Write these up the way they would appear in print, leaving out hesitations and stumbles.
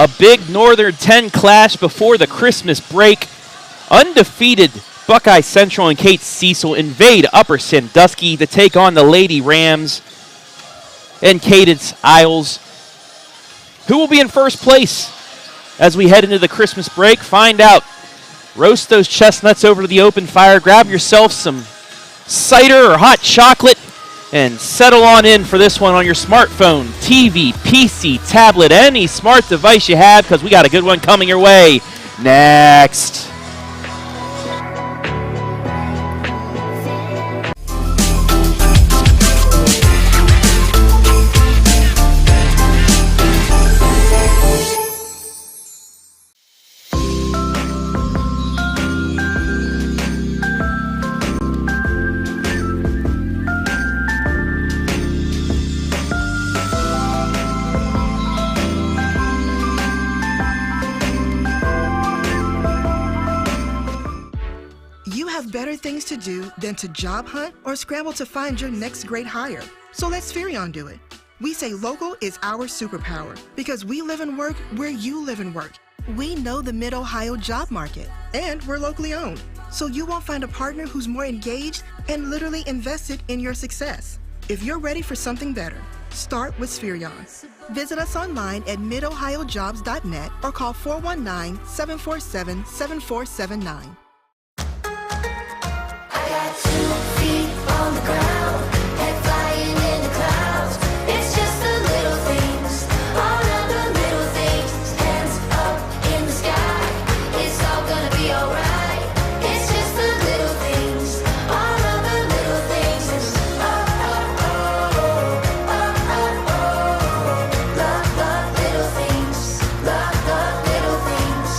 A big Northern 10 clash before the Christmas break. Undefeated Buckeye Central and Kate Siesel invade Upper Sandusky to take on the Lady Rams and Kaidance Iles. Who will be in first place as we head into the Christmas break? Find out. Roast those chestnuts over to the open fire. Grab yourself some cider or hot chocolate and settle on in for this one on your smartphone, TV, PC, tablet, any smart device you have, because we got a good one coming your way next. Better things to do than to job hunt or scramble to find your next great hire. So let Spherion do it. We say local is our superpower because we live and work where you live and work. We know the Mid-Ohio job market, and we're locally owned. So you won't find a partner who's more engaged and literally invested in your success. If you're ready for something better, start with Spherion. Visit us online at midohiojobs.net or call 419-747-7479. 2 feet on the ground, head flying in the clouds. It's just the little things, all of the little things. Hands up in the sky, it's all gonna be alright. It's just the little things, all of the little things. Oh, oh, oh, oh, oh, oh. Love the little things, love the little things.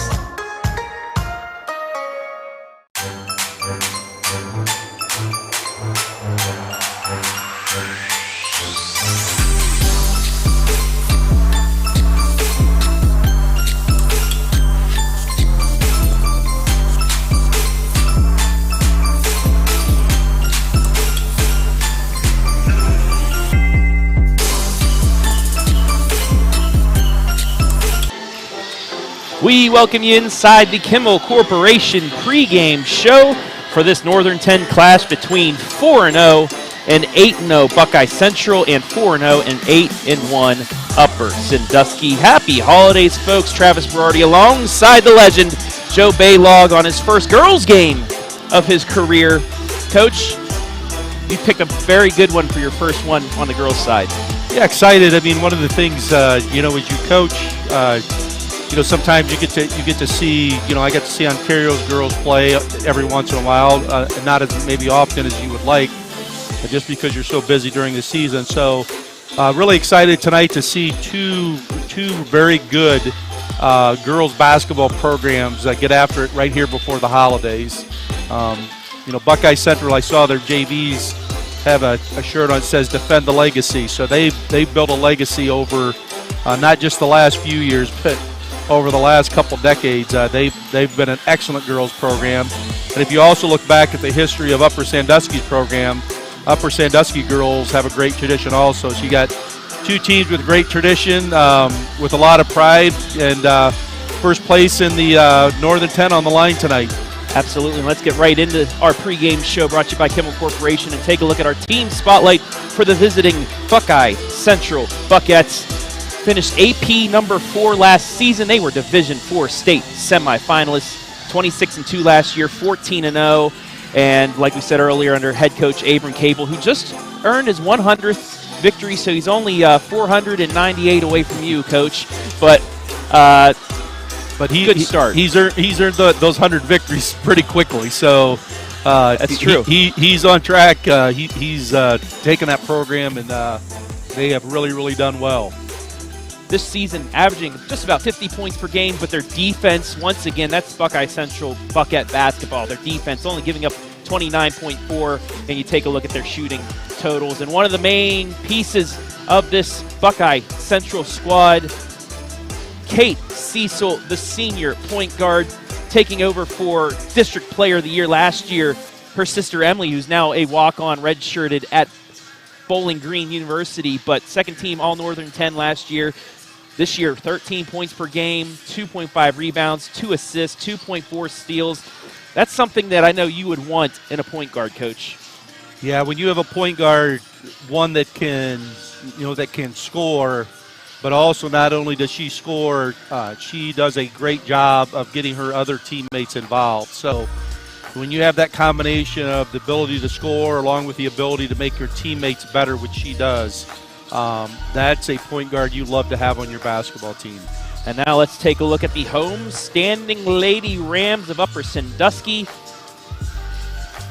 We welcome you inside the Kimmel Corporation pregame show for this Northern 10 clash between 4-0 and 8-0 Buckeye Central and 4-0 and 8-1 Upper Sandusky. Happy holidays, folks. Travis Berardi alongside the legend Joe Baylog on his first girls game of his career. Coach, you picked a very good one for your first one on the girls' side. Yeah, excited. I mean, one of the things, as you coach, sometimes you get to see, I get to see Ontario's girls play every once in a while, not as maybe often as you would like, just because you're so busy during the season. So really excited tonight to see two very good girls basketball programs get after it right here before the holidays. Buckeye Central, I saw their JVs have a shirt on that says "Defend the Legacy." So they've built a legacy over not just the last few years, but over the last couple decades. They've been an excellent girls program. And if you also look back at the history of Upper Sandusky's program, Upper Sandusky girls have a great tradition also. So you got two teams with great tradition, with a lot of pride, and first place in the Northern 10 on the line tonight. Absolutely. Let's get right into our pregame show brought to you by Kimmel Corporation and take a look at our team spotlight for the visiting Buckeye Central Buckettes. Finished AP number 4 last season. They were Division IV state semifinalists, 26-2 last year, 14-0. And like we said earlier, under head coach Abram Cable, who just earned his 100th victory, so he's only 498 away from you, Coach. But good start. He's earned those 100 victories pretty quickly. So that's true. He's on track. He's taken that program, and they have really, really done well. This season averaging just about 50 points per game, but their defense, once again, that's Buckeye Central Buckette basketball. Their defense only giving up 29.4, and you take a look at their shooting totals. And one of the main pieces of this Buckeye Central squad, Kate Siesel, the senior point guard, taking over for District Player of the Year last year. Her sister Emily, who's now a walk-on redshirted at Bowling Green University, but second team All-Northern 10 last year. This year, 13 points per game, 2.5 rebounds, 2 assists, 2.4 steals. That's something that I know you would want in a point guard, Coach. Yeah, when you have a point guard, one that can score, but also not only does she score, she does a great job of getting her other teammates involved. So when you have that combination of the ability to score along with the ability to make your teammates better, which she does, that's a point guard you love to have on your basketball team. And now let's take a look at the home-standing Lady Rams of Upper Sandusky.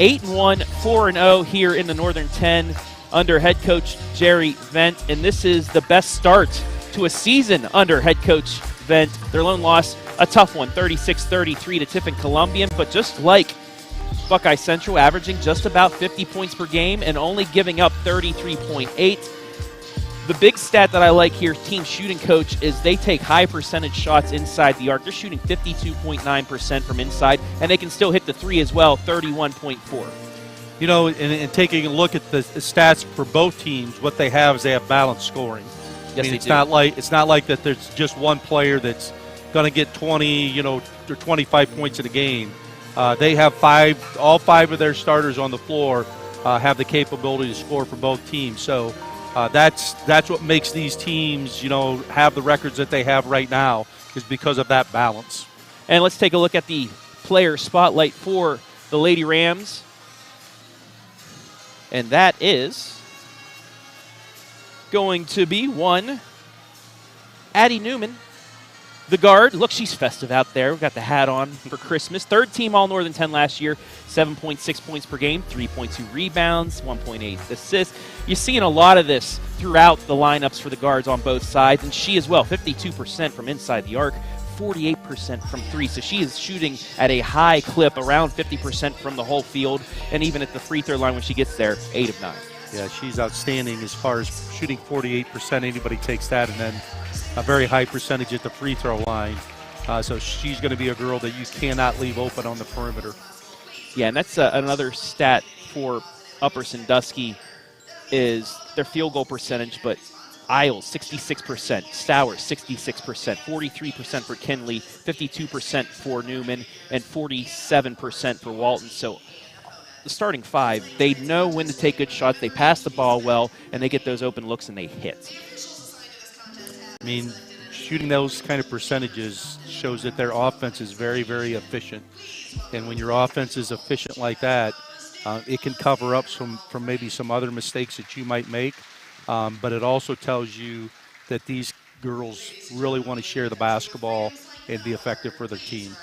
8-1, 4-0 here in the Northern 10 under head coach Jerry Vent. And this is the best start to a season under head coach Vent. Their lone loss, a tough one, 36-33 to Tiffin Columbian. But just like Buckeye Central, averaging just about 50 points per game and only giving up 33.8. The big stat that I like here, team shooting coach, is they take high percentage shots inside the arc. They're shooting 52.9% from inside, and they can still hit the three as well, 31.4. You know, and taking a look at the stats for both teams, what they have is they have balanced scoring. Yes, I mean, it's not like that there's just one player that's going to get 20, or 25 points in a game. They have all five of their starters on the floor have the capability to score for both teams. So that's what makes these teams, have the records that they have right now, is because of that balance. And let's take a look at the player spotlight for the Lady Rams. And that is going to be one Addie Newman, the guard. Look, she's festive out there. We've got the hat on for Christmas. Third team All-Northern 10 last year, 7.6 points per game, 3.2 rebounds, 1.8 assists. You're seeing a lot of this throughout the lineups for the guards on both sides, and she as well, 52% from inside the arc, 48% from three. So she is shooting at a high clip, around 50% from the whole field, and even at the free throw line when she gets there, 8 of 9. Yeah, she's outstanding as far as shooting 48%. Anybody takes that, and then a very high percentage at the free throw line. So she's going to be a girl that you cannot leave open on the perimeter. Yeah, and that's another stat for Upper Sandusky is their field goal percentage, but Iles, 66%, Stowers, 66%, 43% for Kinley, 52% for Newman, and 47% for Walton. So the starting five, they know when to take good shots, they pass the ball well, and they get those open looks and they hit. I mean, shooting those kind of percentages shows that their offense is very, very efficient. And when your offense is efficient like that, it can cover up from maybe some other mistakes that you might make. But it also tells you that these girls really want to share the basketball and be effective for their team.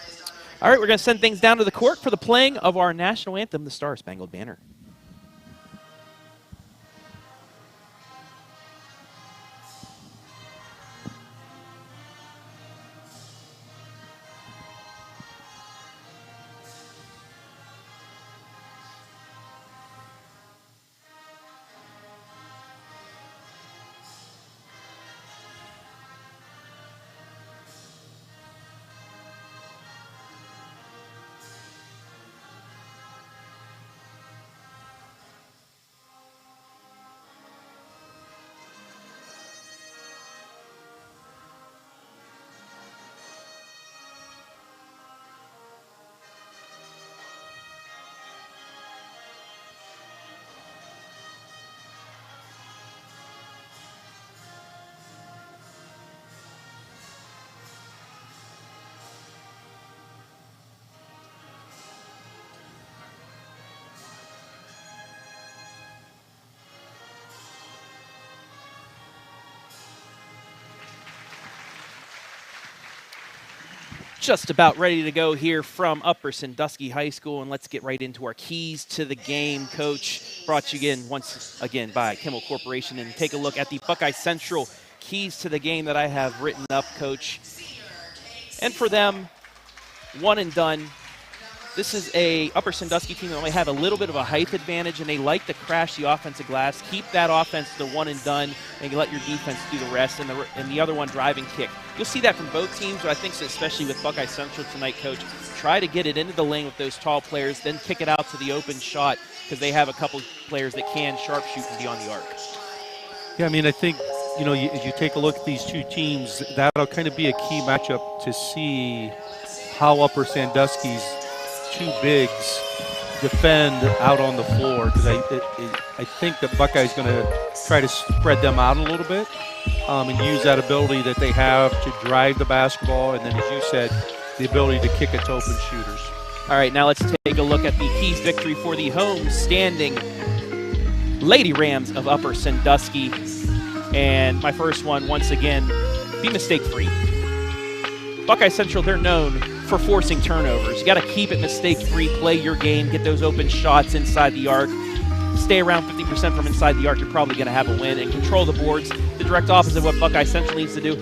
All right, we're going to send things down to the court for the playing of our national anthem, the Star Spangled Banner. Just about ready to go here from Upper Sandusky High School, and let's get right into our keys to the game, Coach. Brought to you once again by Kimmel Corporation, and take a look at the Buckeye Central keys to the game that I have written up, Coach. And for them, one and done. This is a Upper Sandusky team that only have a little bit of a height advantage, and they like to crash the offensive glass, keep that offense to one and done, and let your defense do the rest, and the other one drive and kick. You'll see that from both teams, but I think especially with Buckeye Central tonight, Coach, try to get it into the lane with those tall players, then kick it out to the open shot, because they have a couple players that can sharpshoot and be on the arc. Yeah, I mean, I think as you take a look at these two teams, that'll kind of be a key matchup to see how Upper Sandusky's two bigs defend out on the floor, because I think that Buckeye's going to try to spread them out a little bit and use that ability that they have to drive the basketball, and then, as you said, the ability to kick it to open shooters. All right, now let's take a look at the Keys victory for the home standing Lady Rams of Upper Sandusky. And my first one, once again, be mistake-free. Buckeye Central, they're known for forcing turnovers. You got to keep it mistake-free, play your game, get those open shots inside the arc. Stay around 50% from inside the arc, you're probably going to have a win, and control the boards. The direct opposite of what Buckeye Central needs to do.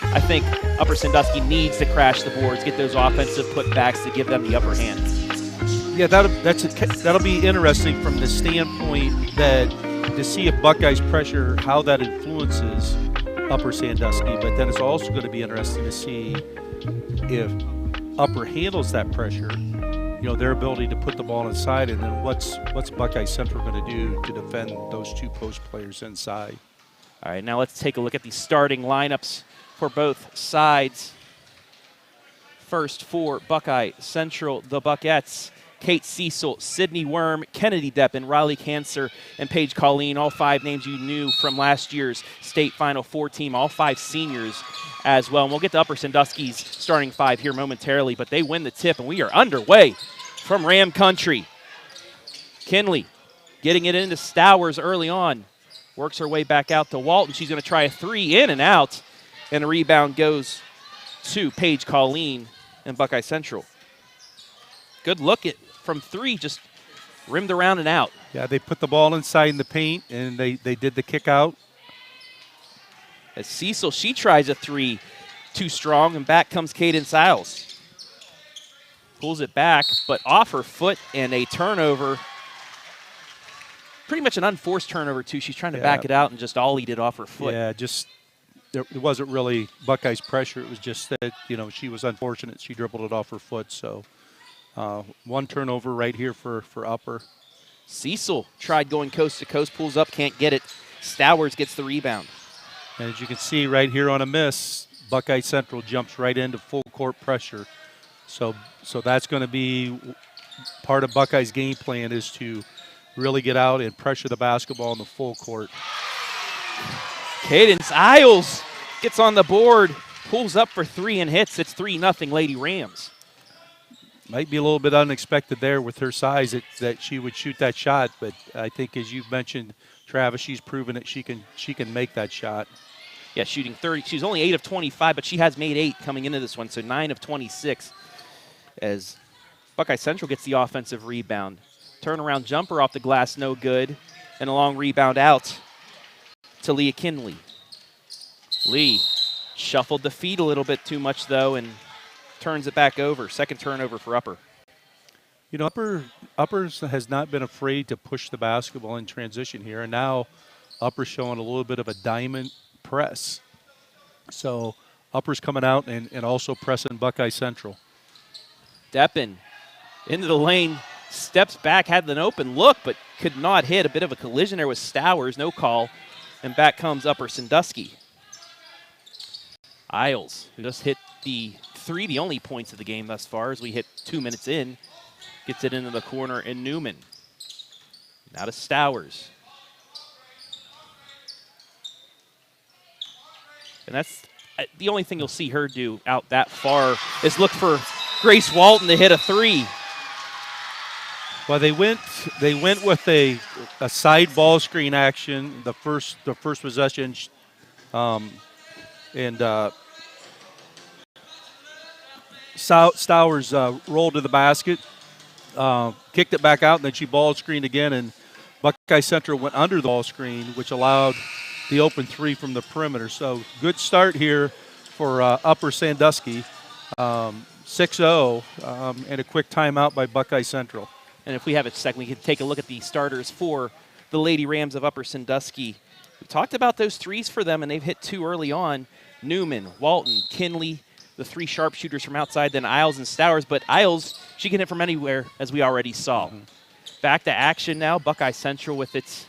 I think Upper Sandusky needs to crash the boards, get those offensive putbacks to give them the upper hand. Yeah, that'll be interesting from the standpoint that to see if Buckeyes pressure, how that influences Upper Sandusky. But then it's also going to be interesting to see if Upper handles that pressure, their ability to put the ball inside, and then what's Buckeye Central going to do to defend those two post players inside. All right, now let's take a look at the starting lineups for both sides. First for Buckeye Central, the Buckettes: Kate Siesel, Sydney Worm, Kennedy Deppen, Riley Cancer, and Paige Colleen, all five names you knew from last year's state Final Four team, all five seniors as well. And we'll get to Upper Sandusky's starting five here momentarily, but they win the tip, and we are underway from Ram Country. Kinley getting it into Stowers early on. Works her way back out to Walton. She's going to try a three, in and out, and a rebound goes to Paige Colleen and Buckeye Central. Good look at from three, just rimmed around and out. Yeah, they put the ball inside in the paint, and they did the kick out. As Cecil, she tries a three, too strong, and back comes Kaidance Iles. Pulls it back, but off her foot, and a turnover. Pretty much an unforced turnover, too. She's trying to back it out and just ollied it off her foot. Yeah, it wasn't really Buckeye's pressure. It was just that, she was unfortunate. She dribbled it off her foot, so one turnover right here for Upper. Cecil tried going coast to coast, pulls up, can't get it. Stowers gets the rebound. And as you can see right here on a miss, Buckeye Central jumps right into full court pressure. So that's going to be part of Buckeye's game plan, is to really get out and pressure the basketball in the full court. Kaidance Iles gets on the board, pulls up for three and hits. It's 3-0 Lady Rams. Might be a little bit unexpected there with her size that she would shoot that shot, but I think, as you've mentioned, Travis, she's proven that she can make that shot. Yeah, shooting 30. She's only 8 of 25, but she has made 8 coming into this one, so 9 of 26. As Buckeye Central gets the offensive rebound. Turnaround jumper off the glass, no good. And a long rebound out to Leah Kinley. Lee shuffled the feet a little bit too much, though, and turns it back over. Second turnover for Upper. Uppers has not been afraid to push the basketball in transition here, and now Upper's showing a little bit of a diamond press. So Upper's coming out and also pressing Buckeye Central. Deppen into the lane, steps back, had an open look, but could not hit. A bit of a collision there with Stowers, no call. And back comes Upper Sandusky. Iles, who just hit the only points of the game thus far as we hit 2 minutes in, gets it into the corner, and Newman. Now to Stowers. And that's the only thing you'll see her do out that far is look for Grace Walton to hit a three. Well, they went with a side ball screen action the first possession, and Stowers rolled to the basket, kicked it back out, and then she ball screened again, and Buckeye Central went under the ball screen, which allowed the open three from the perimeter. So good start here for Upper Sandusky, 6-0, and a quick timeout by Buckeye Central. And if we have a second, we can take a look at the starters for the Lady Rams of Upper Sandusky. We talked about those threes for them, and they've hit 2 early on. Newman, Walton, Kinley, the 3 sharpshooters from outside, then Iles and Stowers. But Iles, she can hit from anywhere, as we already saw. Back to action now. Buckeye Central with its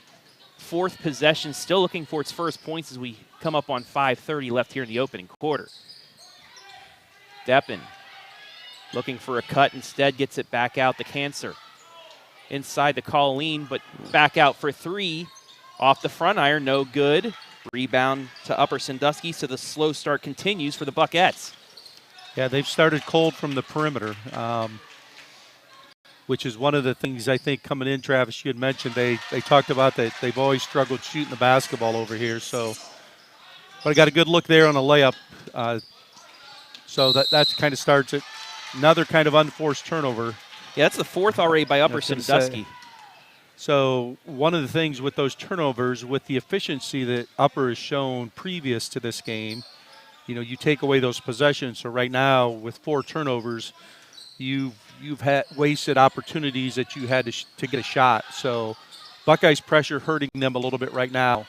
fourth possession, still looking for its first points as we come up on 5:30 left here in the opening quarter. Deppen looking for a cut, instead gets it back out to Cancer. Inside to Colleen, but back out for three. Off the front iron, no good. Rebound to Upper Sandusky, so the slow start continues for the Buckettes. Yeah, they've started cold from the perimeter, which is one of the things I think coming in, Travis, you had mentioned. They talked about that they've always struggled shooting the basketball over here. So, but I got a good look there on a layup. So that kind of starts it. Another kind of unforced turnover. Yeah, that's the fourth already by Upper Sandusky. So one of the things with those turnovers, with the efficiency that Upper has shown previous to this game, you take away those possessions. So right now, with 4 turnovers, you've had wasted opportunities that you had to get a shot. So Buckeyes pressure hurting them a little bit right now.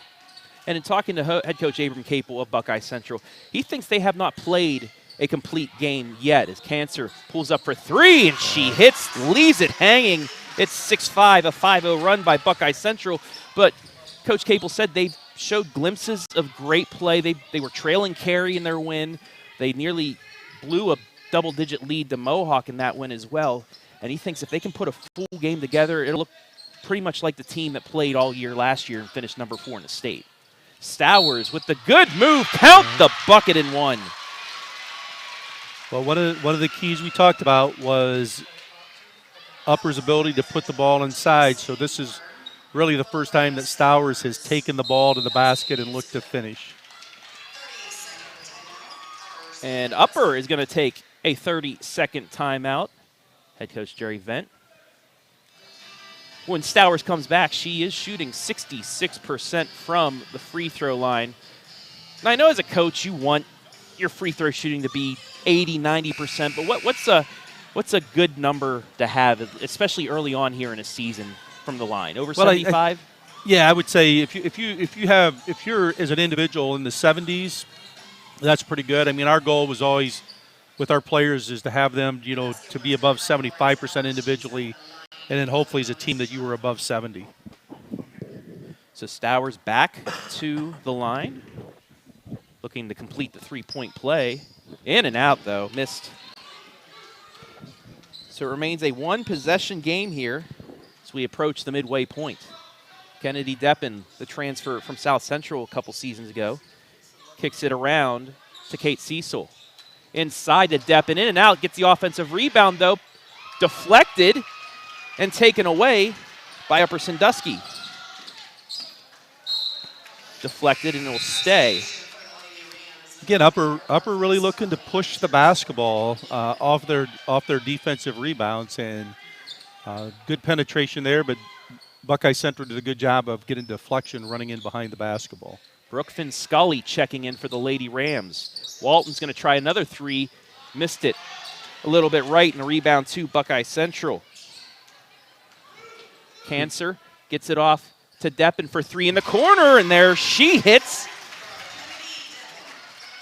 And in talking to head coach Abram Capel of Buckeye Central, he thinks they have not played a complete game yet as Cancer pulls up for three, and she hits, leaves it hanging. It's 6-5, a 5-0 run by Buckeye Central. But Coach Capel said they showed glimpses of great play. They were trailing Cary in their win. They nearly blew a double-digit lead to Mohawk in that win as well. And he thinks if they can put a full game together, it'll look pretty much like the team that played all year last year and finished number 4 in the state. Stowers with the good move. Count the bucket and one. Well, one of the keys we talked about was Upper's ability to put the ball inside. So this is really the first time that Stowers has taken the ball to the basket and looked to finish. And Upper is going to take a 30-second timeout. Head coach Jerry Vent. When Stowers comes back, she is shooting 66% from the free throw line. And I know as a coach you want your free throw shooting to be 80-90%, but what's a good number to have, especially early on here in a season from the line? Over 75? Yeah, I would say if you're as an individual in the 70s, that's pretty good. I mean, our goal was always with our players is to have them, to be above 75% individually, and then hopefully as a team that you were above 70. So Stowers back to the line, looking to complete the three-point play. In and out, though. Missed. So it remains a one-possession game here as we approach the midway point. Kennedy Deppen, the transfer from South Central a couple seasons ago, kicks it around to Kate Siesel. Inside to Deppen, in and out, gets the offensive rebound, though. Deflected and taken away by Upper Sandusky. Deflected, and it'll stay. Again, Upper really looking to push the basketball off their defensive rebounds, and good penetration there, but Buckeye Central did a good job of getting deflection running in behind the basketball. Brooke Scully checking in for the Lady Rams. Walton's going to try another three. Missed it a little bit right, and a rebound to Buckeye Central. Cancer gets it off to Deppen for three in the corner, and there she hits.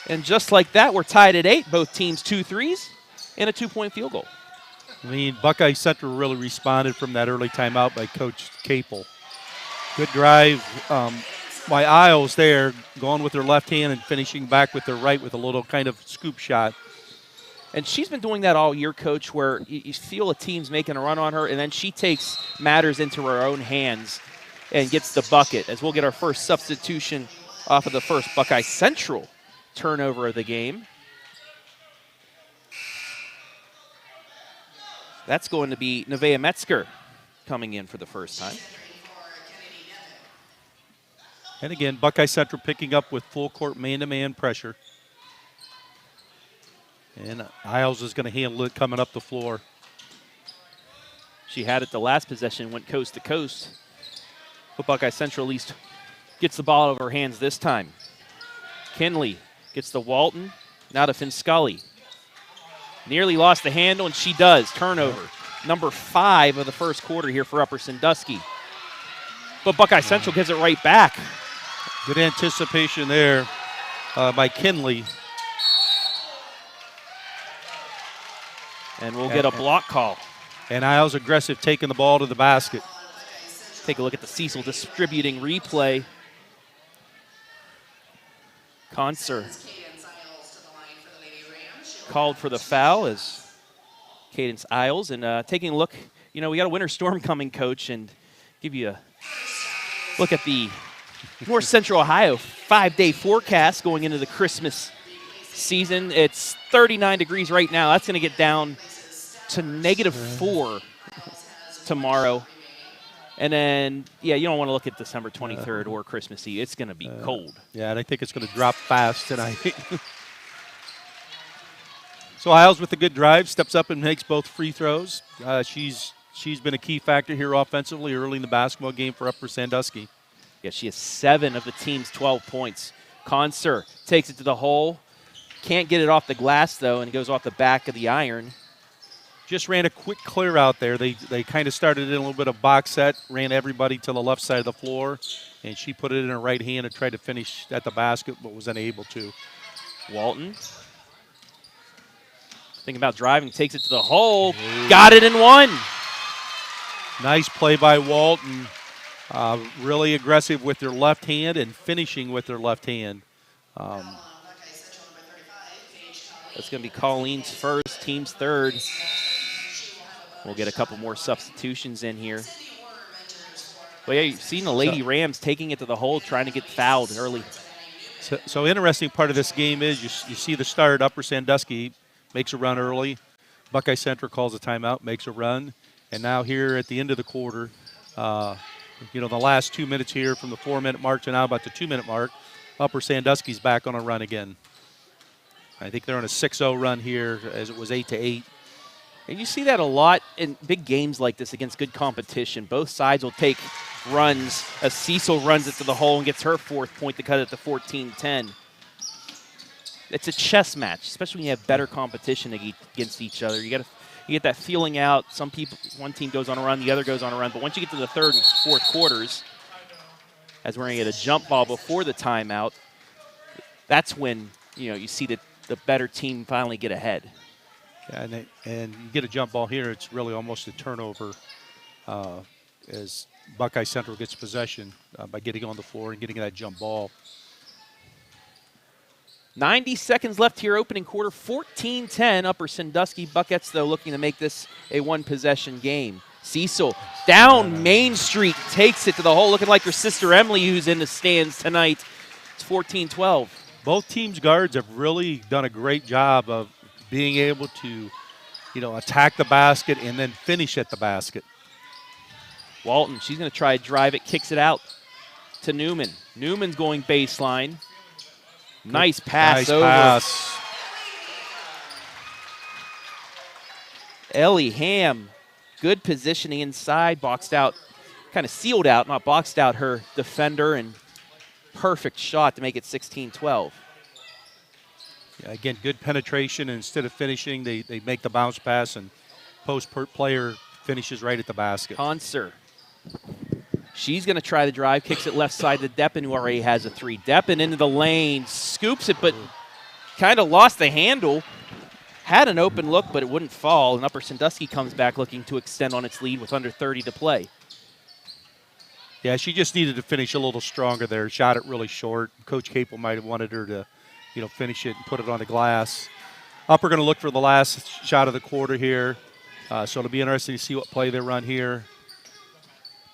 And just like that, we're tied at 8. Both teams 2 threes and a 2-point field goal. I mean, Buckeye Central really responded from that early timeout by Coach Capel. Good drive by Iles there, going with her left hand and finishing back with her right with a little kind of scoop shot. And she's been doing that all year, Coach, where you feel a team's making a run on her, and then she takes matters into her own hands and gets the bucket, as we'll get our first substitution off of the first Buckeye Central turnover of the game. That's going to be Nevaeh Metzger coming in for the first time. And again, Buckeye Central picking up with full court man-to-man pressure. And Iles is going to handle it coming up the floor. She had it the last possession, went coast to coast. But Buckeye Central at least gets the ball out of her hands this time. Kinley gets the Walton, now to Scully. Nearly lost the handle, and she does. Turnover. Number 5 of the first quarter here for Upper Sandusky. But Buckeye Central gives it right back. Good anticipation there by Kinley. And we'll get a block call. And Iles aggressive taking the ball to the basket. Take a look at the Siesel Distributing replay. Concert called for the foul as Kaidance Iles. And taking a look, we got a winter storm coming, Coach, and give you a look at the North Central Ohio 5-day forecast going into the Christmas season. It's 39 degrees right now. That's going to get down to -4 tomorrow. And then, you don't want to look at December 23rd or Christmas Eve. It's going to be cold. Yeah, and I think it's going to drop fast tonight. So Iles with a good drive, steps up and makes both free throws. She's been a key factor here offensively early in the basketball game for Upper Sandusky. Yeah, she has 7 of the team's 12 points. Concert takes it to the hole. Can't get it off the glass, though, and it goes off the back of the iron. Just ran a quick clear out there. They kind of started in a little bit of box set, ran everybody to the left side of the floor, and she put it in her right hand and tried to finish at the basket, but was unable to. Walton, thinking about driving, takes it to the hole. Got it in one. Nice play by Walton. Really aggressive with their left hand and finishing with their left hand. That's going to be Colleen's first, team's third. We'll get a couple more substitutions in here. But yeah, you've seen the Lady Rams taking it to the hole, trying to get fouled early. So interesting part of this game is you see the start. Upper Sandusky makes a run early. Buckeye Central calls a timeout, makes a run. And now here at the end of the quarter, the last 2 minutes here from the 4-minute mark to now about the 2-minute mark, Upper Sandusky's back on a run again. I think they're on a 6-0 run here as it was 8-8. And you see that a lot in big games like this against good competition. Both sides will take runs as Siesel runs it to the hole and gets her 4th point to cut it to 14-10. It's a chess match, especially when you have better competition against each other. You get that feeling out. One team goes on a run, the other goes on a run. But once you get to the 3rd and 4th quarters, as we're going to get a jump ball before the timeout, that's when you see the better team finally get ahead. Yeah, and you get a jump ball here, it's really almost a turnover as Buckeye Central gets possession by getting on the floor and getting that jump ball. 90 seconds left here, opening quarter, 14-10. Upper Sandusky Buckets, though, looking to make this a one-possession game. Siesel down Main Street, takes it to the hole, looking like her sister Emily, who's in the stands tonight. It's 14-12. Both teams' guards have really done a great job of being able to, attack the basket and then finish at the basket. Walton, she's going to try to drive it, kicks it out to Newman. Newman's going baseline. Nice pass over. Pass. Ellie Ham, good positioning inside, boxed out, kind of sealed out, not boxed out her defender, and perfect shot to make it 16-12. Yeah, again, good penetration, and instead of finishing, they make the bounce pass, and post player finishes right at the basket. Concert. She's going to try the drive, kicks it left side to Deppen, who already has a 3. Deppen into the lane, scoops it, but kind of lost the handle. Had an open look, but it wouldn't fall, and Upper Sandusky comes back looking to extend on its lead with under 30 to play. Yeah, she just needed to finish a little stronger there. Shot it really short. Coach Capel might have wanted her to, finish it and put it on the glass. Upper going to look for the last shot of the quarter here. So it'll be interesting to see what play they run here.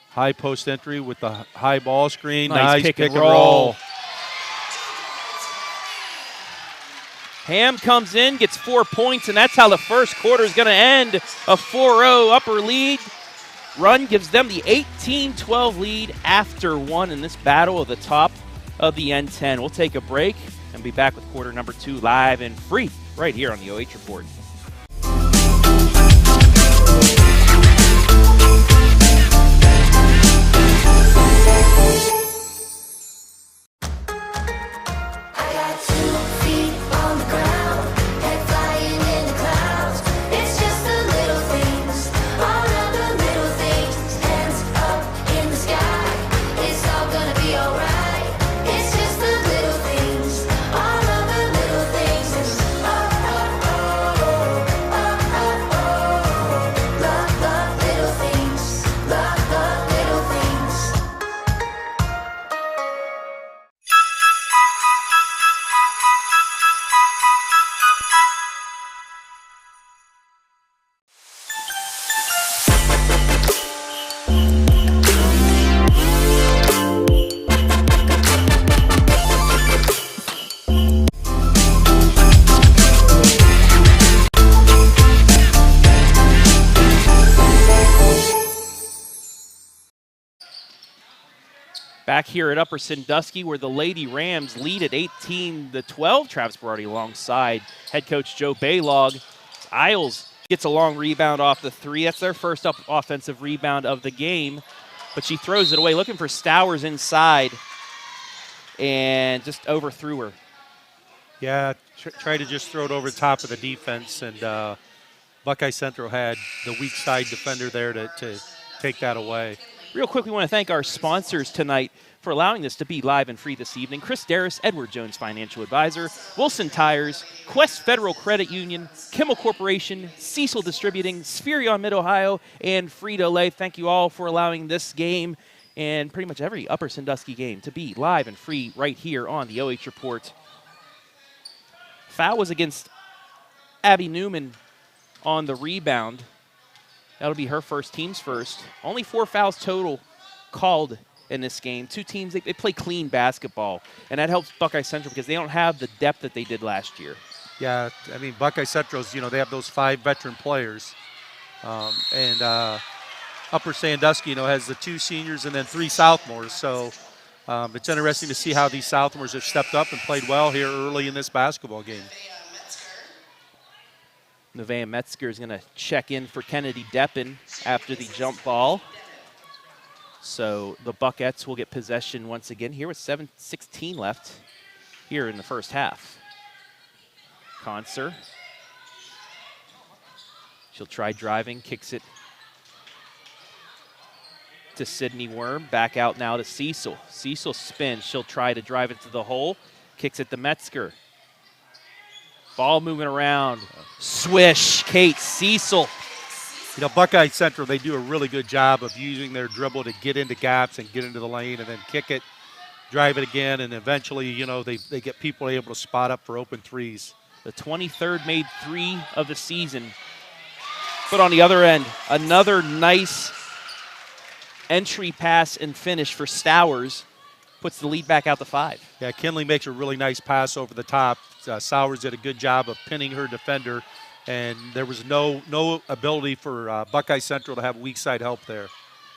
High post entry with the high ball screen. Nice pick and roll. Ham comes in, gets 4 points, and that's how the first quarter is going to end. A 4-0 Upper lead. Run gives them the 18-12 lead after 1 in this battle at the top of the N10. We'll take a break and be back with quarter number 2 live and free right here on the OH Report. I got 2 feet on the ground, head flying in the clouds. It's just the little things, all of the little things. Hands up in the sky, it's all gonna be alright. It's just the little things, all of the little things. Oh, oh, oh, oh, oh, oh. Love the little things, love the little things. Back here at Upper Sandusky, where the Lady Rams lead at 18-12. Travis Berardi alongside head coach Joe Baylog. Iles gets a long rebound off the three. That's their first offensive rebound of the game. But she throws it away, looking for Stowers inside, and just overthrew her. Yeah, tried to just throw it over the top of the defense, and Buckeye Central had the weak side defender there to take that away. Real quick, we want to thank our sponsors tonight for allowing this to be live and free this evening. Chris Daris, Edward Jones Financial Advisor, Wilson Tires, Quest Federal Credit Union, Kimmel Corporation, Siesel Distributing, Spherion Mid-Ohio, and Frito Lay. Thank you all for allowing this game and pretty much every Upper Sandusky game to be live and free right here on the OH Report. Foul was against Abby Newman on the rebound. That'll be her first, team's first. Only 4 fouls total called in this game. Two teams, they play clean basketball, and that helps Buckeye Central because they don't have the depth that they did last year. Yeah, I mean, Buckeye Central's, they have those 5 veteran players. And Upper Sandusky, has the 2 seniors and then 3 sophomores. So it's interesting to see how these sophomores have stepped up and played well here early in this basketball game. Nevaeh Metzger is going to check in for Kennedy Deppen after the jump ball. So the Buckettes will get possession once again here with 7:16 left here in the first half. Conser. She'll try driving, kicks it to Sydney Worm. Back out now to Siesel. Siesel spins. She'll try to drive it to the hole. Kicks it to Metzger. Ball moving around. Swish. Kate Siesel. Buckeye Central, they do a really good job of using their dribble to get into gaps and get into the lane and then kick it, drive it again, and eventually, they get people able to spot up for open threes. The 23rd made 3 of the season. But on the other end, another nice entry pass and finish for Stowers. Puts the lead back out to 5. Yeah, Kinley makes a really nice pass over the top. Sowers did a good job of pinning her defender, and there was no ability for Buckeye Central to have weak side help there.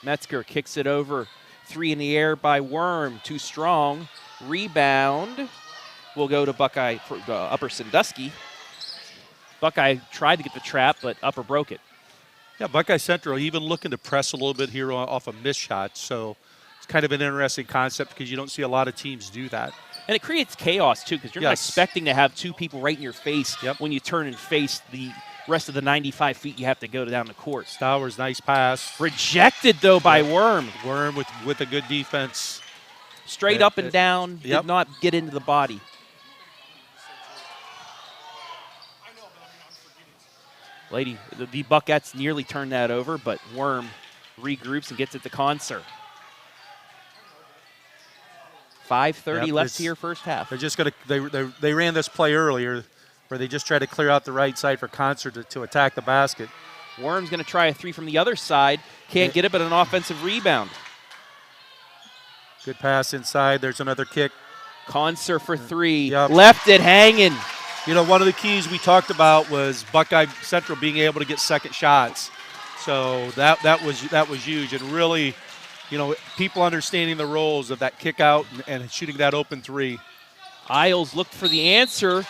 Metzger kicks it over. 3 in the air by Worm. Too strong. Rebound will go to Buckeye for Upper Sandusky. Buckeye tried to get the trap, but Upper broke it. Yeah, Buckeye Central even looking to press a little bit here off a missed shot. So it's kind of an interesting concept because you don't see a lot of teams do that. And it creates chaos, too, because you're not expecting to have 2 people right in your face when you turn and face the rest of the 95 feet you have to go down the court. Stowers, nice pass. Rejected, though, by Worm. Worm with a good defense. Straight up and down, did not get into the body. The Buckettes nearly turned that over, but Worm regroups and gets it to Conser. 5:30 left here, first half. They're just going to they ran this play earlier where they just tried to clear out the right side for Concert to attack the basket. Worm's going to try a 3 from the other side. Can't get it, but an offensive rebound. Good pass inside. There's another kick. Conser for 3. Yep. Left it hanging. One of the keys we talked about was Buckeye Central being able to get second shots. So that was huge, and really, people understanding the roles of that kick out and shooting that open 3. Iles looked for the answer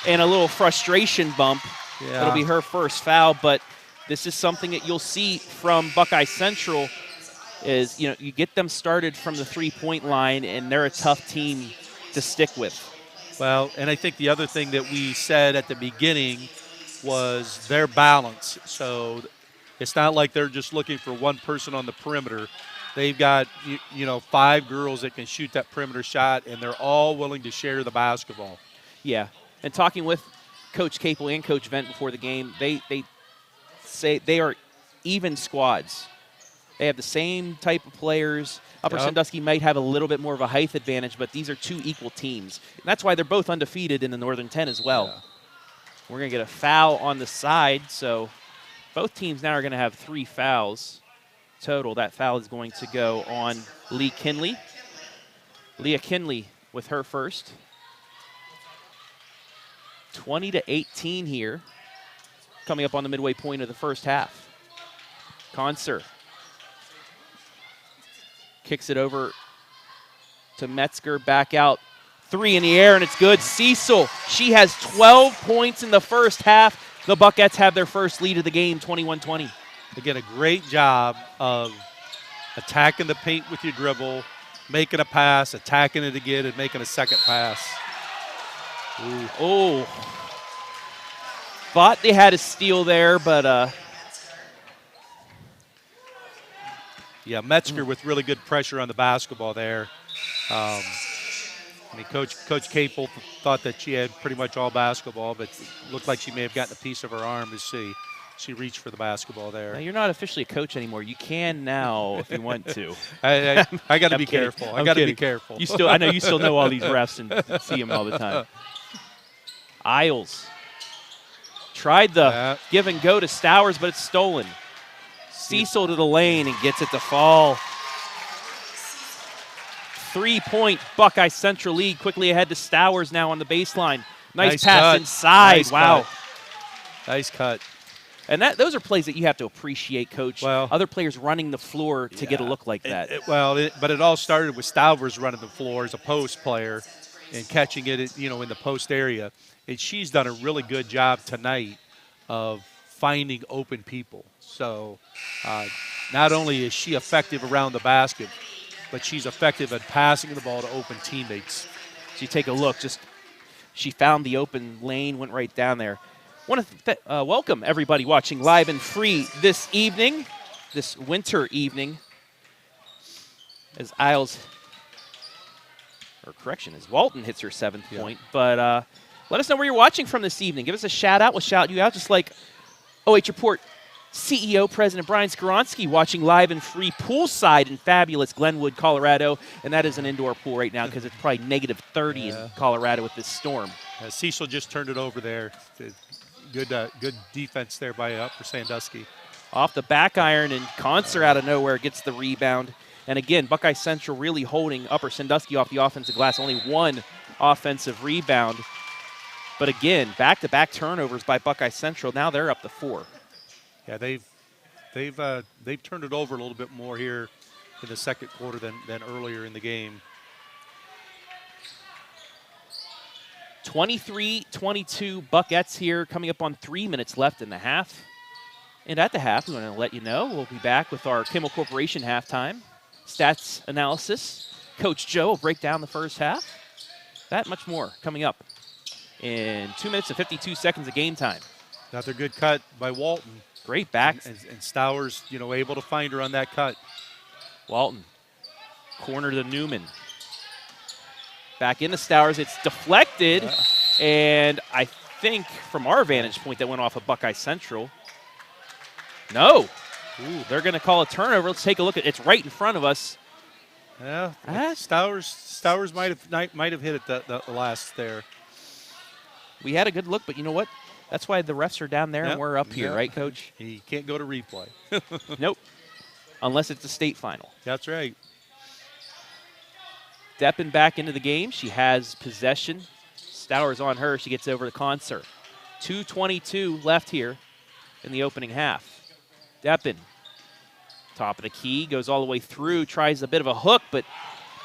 and a little frustration bump. Yeah. It'll be her first foul, but this is something that you'll see from Buckeye Central is, you get them started from the 3-point line, and they're a tough team to stick with. Well, and I think the other thing that we said at the beginning was their balance. So it's not like they're just looking for one person on the perimeter. They've got, 5 girls that can shoot that perimeter shot, and they're all willing to share the basketball. Yeah, and talking with Coach Capel and Coach Vent before the game, they say they are even squads. They have the same type of players. Upper Sandusky might have a little bit more of a height advantage, but these are 2 equal teams. And that's why they're both undefeated in the Northern 10 as well. Yeah. We're going to get a foul on the side, so both teams now are going to have 3 fouls total. That foul is going to go on Lee Kinley. Leah Kinley with her first. 20-18 here, coming up on the midway point of the first half. Conser kicks it over to Metzger, back out. 3 in the air, and it's good. Siesel, she has 12 points in the first half. The Buckettes have their first lead of the game, 21-20. Again, a great job of attacking the paint with your dribble, making a pass, attacking it again, and making a second pass. Ooh. Oh. Thought they had a steal there, but yeah, Metzger with really good pressure on the basketball there. I mean, Coach Capel thought that she had pretty much all basketball, but it looked like she may have gotten a piece of her arm as she reached for the basketball there. Now, you're not officially a coach anymore. You can now if you want to. I got to be kidding. careful. I got to be careful. I know you still know all these refs and see them all the time. Iles tried the give and go to Stowers, but it's stolen. Siesel to the lane and gets it to fall. 3-point Buckeye Central lead. Quickly ahead to Stowers now on the baseline. Nice pass cut. inside. Nice wow. Cut. Nice cut. And those are plays that you have to appreciate, Coach. Well, other players running the floor to get a look like that. But it all started with Stowers running the floor as a post player and catching it, in the post area. And she's done a really good job tonight of finding open people. So not only is she effective around the basket, but she's effective at passing the ball to open teammates. So you take a look. She found the open lane, went right down there. Want to welcome everybody watching live and free this evening, this winter evening, as as Walton hits her 7th point. But let us know where you're watching from this evening. Give us a shout out. We'll shout you out, just like OH Report CEO President Brian Skoronsky watching live and free poolside in fabulous Glenwood, Colorado. And that is an indoor pool right now because it's probably negative 30 in Colorado with this storm. Cecil just turned it over there. Good defense there by Upper Sandusky. Off the back iron, and Concert out of nowhere gets the rebound. And again, Buckeye Central really holding Upper Sandusky off the offensive glass. Only one offensive rebound. But again, back-to-back turnovers by Buckeye Central. Now they're up to 4. Yeah, they've turned it over a little bit more here in the second quarter than earlier in the game. 23-22 Buckettes here, coming up on 3 minutes left in the half. And at the half, we want to let you know we'll be back with our Kimmel Corporation halftime stats analysis. Coach Joe will break down the first half. That much more coming up in 2 minutes and 52 seconds of game time. Another good cut by Walton. Great back. And Stowers, able to find her on that cut. Walton, corner to Newman. Back into Stowers. It's deflected. And I think from our vantage point that went off of Buckeye Central. No. Ooh, they're going to call a turnover. Let's take a look at it. It's right in front of us. Yeah, Stowers might have hit it the last there. We had a good look, but you know what? That's why the refs are down there and we're up here, right, Coach? You can't go to replay. Nope. Unless it's a state final. That's right. Deppen back into the game. She has possession. Stowers on her. She gets over to Concert. 2:22 left here in the opening half. Deppen, top of the key, goes all the way through, tries a bit of a hook, but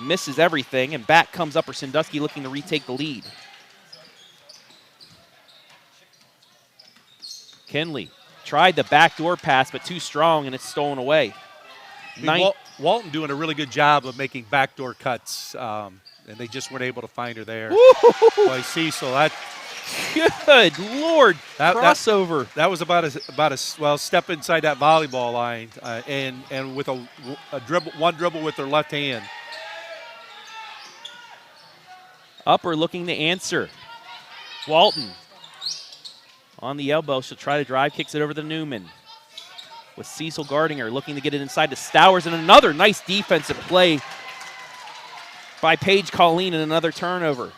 misses everything, and back comes Upper Sandusky looking to retake the lead. Kinley tried the backdoor pass, but too strong, and it's stolen away. Walton doing a really good job of making backdoor cuts, and they just weren't able to find her there. Boy, Cecil, good Lord, crossover. That was about a step inside that volleyball line, and with a dribble, one dribble with her left hand. Upper looking to answer. Walton on the elbow. She'll try to drive, kicks it over to Newman. With Cecil guarding her, looking to get it inside to Stowers, and another nice defensive play by Paige Colleen and another turnover.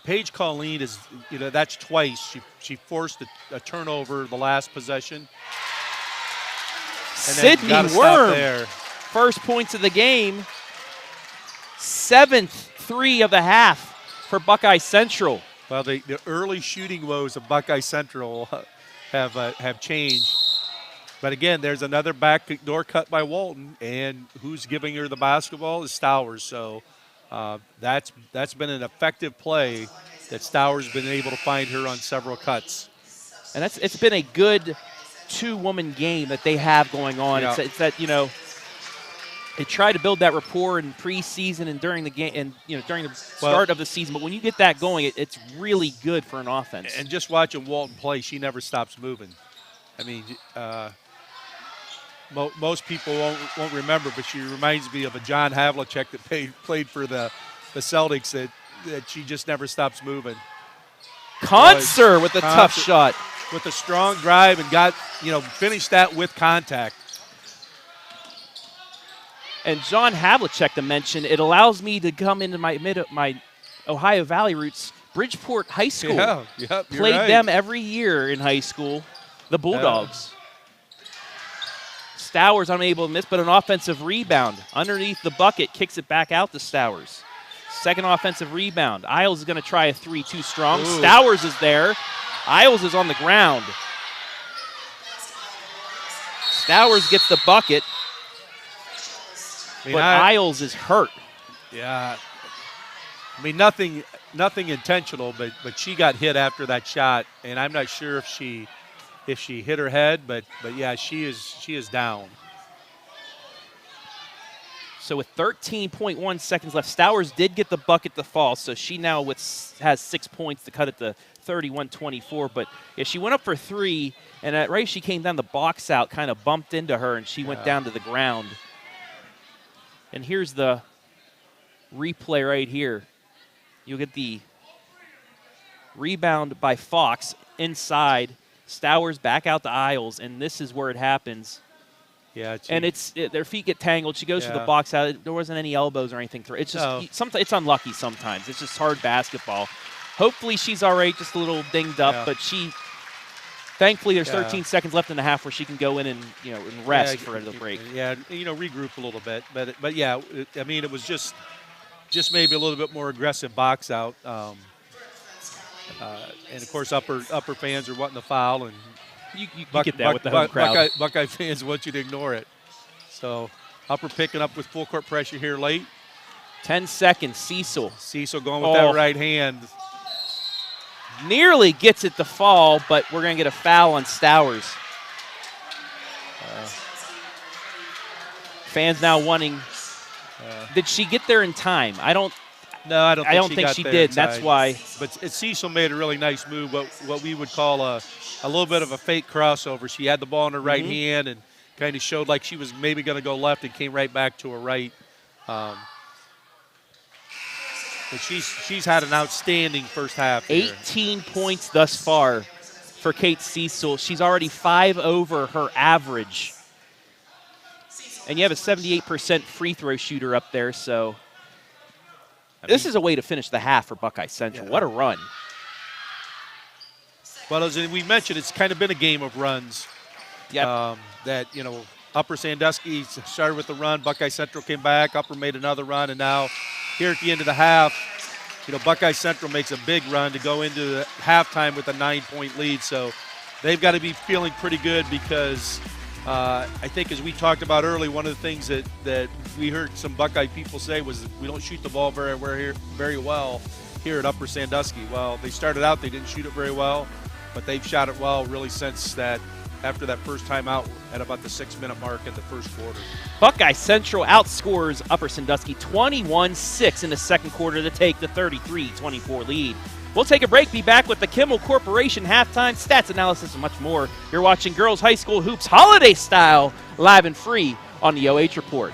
Paige Colleen is, that's twice. She forced a turnover the last possession. Sydney Worm, first points of the game. 7th 3 of the half for Buckeye Central. Well, the early shooting woes of Buckeye Central have changed. But again, there's another back door cut by Walton, and who's giving her the basketball is Stowers. So That's been an effective play that Stowers been able to find her on several cuts. And it's been a good two-woman game that they have going on. Yeah. It's that, they try to build that rapport in preseason and during the game and during the start of the season. But when you get that going, it's really good for an offense. And just watching Walton play, she never stops moving. I mean, most people won't remember, but she reminds me of a John Havlicek that played for the Celtics that she just never stops moving. Concert with a tough shot. With a strong drive and finished that with contact. And John Havlicek to mention, it allows me to come into my Ohio Valley roots, Bridgeport High School. Yeah, yep, you're Played right. them every year in high school, the Bulldogs. Stowers unable to miss, but an offensive rebound. Underneath the bucket, kicks it back out to Stowers. Second offensive rebound. Iles is going to try a 3-2 strong. Ooh. Stowers is there. Iles is on the ground. Stowers gets the bucket, but Iles is hurt. Yeah. I mean, nothing intentional, but she got hit after that shot, and I'm not sure if she hit her head, but yeah, she is down. So with 13.1 seconds left, Stowers did get the bucket to fall, so she now has 6 points to cut it to 31-24. But yeah, she went up for three, and right as she came down, the box out kind of bumped into her, and she went down to the ground. And here's the replay right here. You'll get the rebound by Fox inside. Stowers back out to Iles, and this is where it happens. Yeah, and their feet get tangled. She goes for the box out. There wasn't any elbows or anything through. It's just it's unlucky sometimes. It's just hard basketball. Hopefully she's all right, just a little dinged up, but thankfully there's 13 seconds left in the half where she can go in and and rest for the break. Yeah, regroup a little bit, but yeah, I mean it was just maybe a little bit more aggressive box out. And of course upper fans are wanting the foul, and you get that with the home crowd. Buckeye fans want you to ignore it. So upper picking up with full court pressure here late. 10 seconds, Siesel going with that right hand. Nearly gets it to fall, but we're going to get a foul on Stowers. Fans now wanting. Did she get there in time? I don't think she did. That's why. But Siesel made a really nice move, what we would call a little bit of a fake crossover. She had the ball in her right hand and kind of showed like she was maybe going to go left and came right back to her right. But she's had an outstanding first half here. 18 points thus far for Kate Siesel. She's already 5 over her average. And you have a 78% free throw shooter up there, so this is a way to finish the half for Buckeye Central. What a run. Well, as we mentioned, it's kind of been a game of runs. Yep. Upper Sandusky started with the run. Buckeye Central came back. Upper made another run, and now here at the end of the half, Buckeye Central makes a big run to go into the halftime with a 9-point lead. So they've got to be feeling pretty good because I think as we talked about early, one of the things that we heard some Buckeye people say was we don't shoot the ball very well here at Upper Sandusky. Well, they started out, they didn't shoot it very well, but they've shot it well really since that. After that first time out at about the 6-minute mark in the first quarter. Buckeye Central outscores Upper Sandusky 21-6 in the second quarter to take the 33-24 lead. We'll take a break, be back with the Kimmel Corporation halftime stats analysis and much more. You're watching Girls High School Hoops Holiday Style, live and free on the OH Report.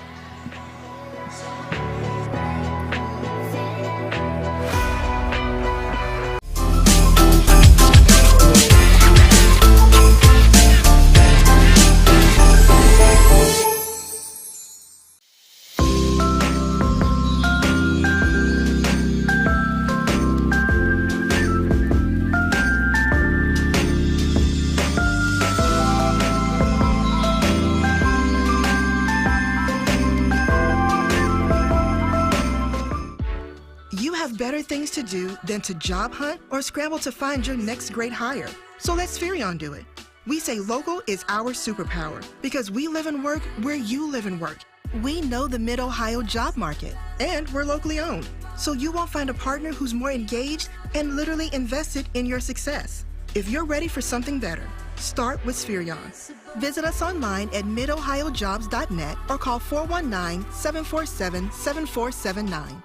Better things to do than to job hunt or scramble to find your next great hire. So let Spherion do it. We say local is our superpower because we live and work where you live and work. We know the Mid-Ohio job market, and we're locally owned, so you won't find a partner who's more engaged and literally invested in your success. If you're ready for something better, start with Spherion. Visit us online at midohiojobs.net or call 419-747-7479.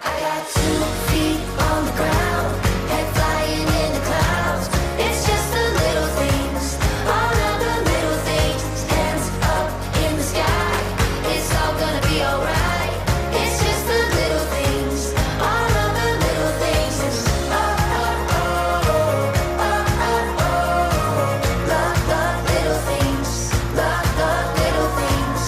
I got 2 feet on the ground, head flying in the clouds. It's just the little things, all of the little things. Hands up in the sky, it's all gonna be alright. It's just the little things, all of the little things. And oh, oh, oh, oh, oh, oh. Love the little things, love the little things.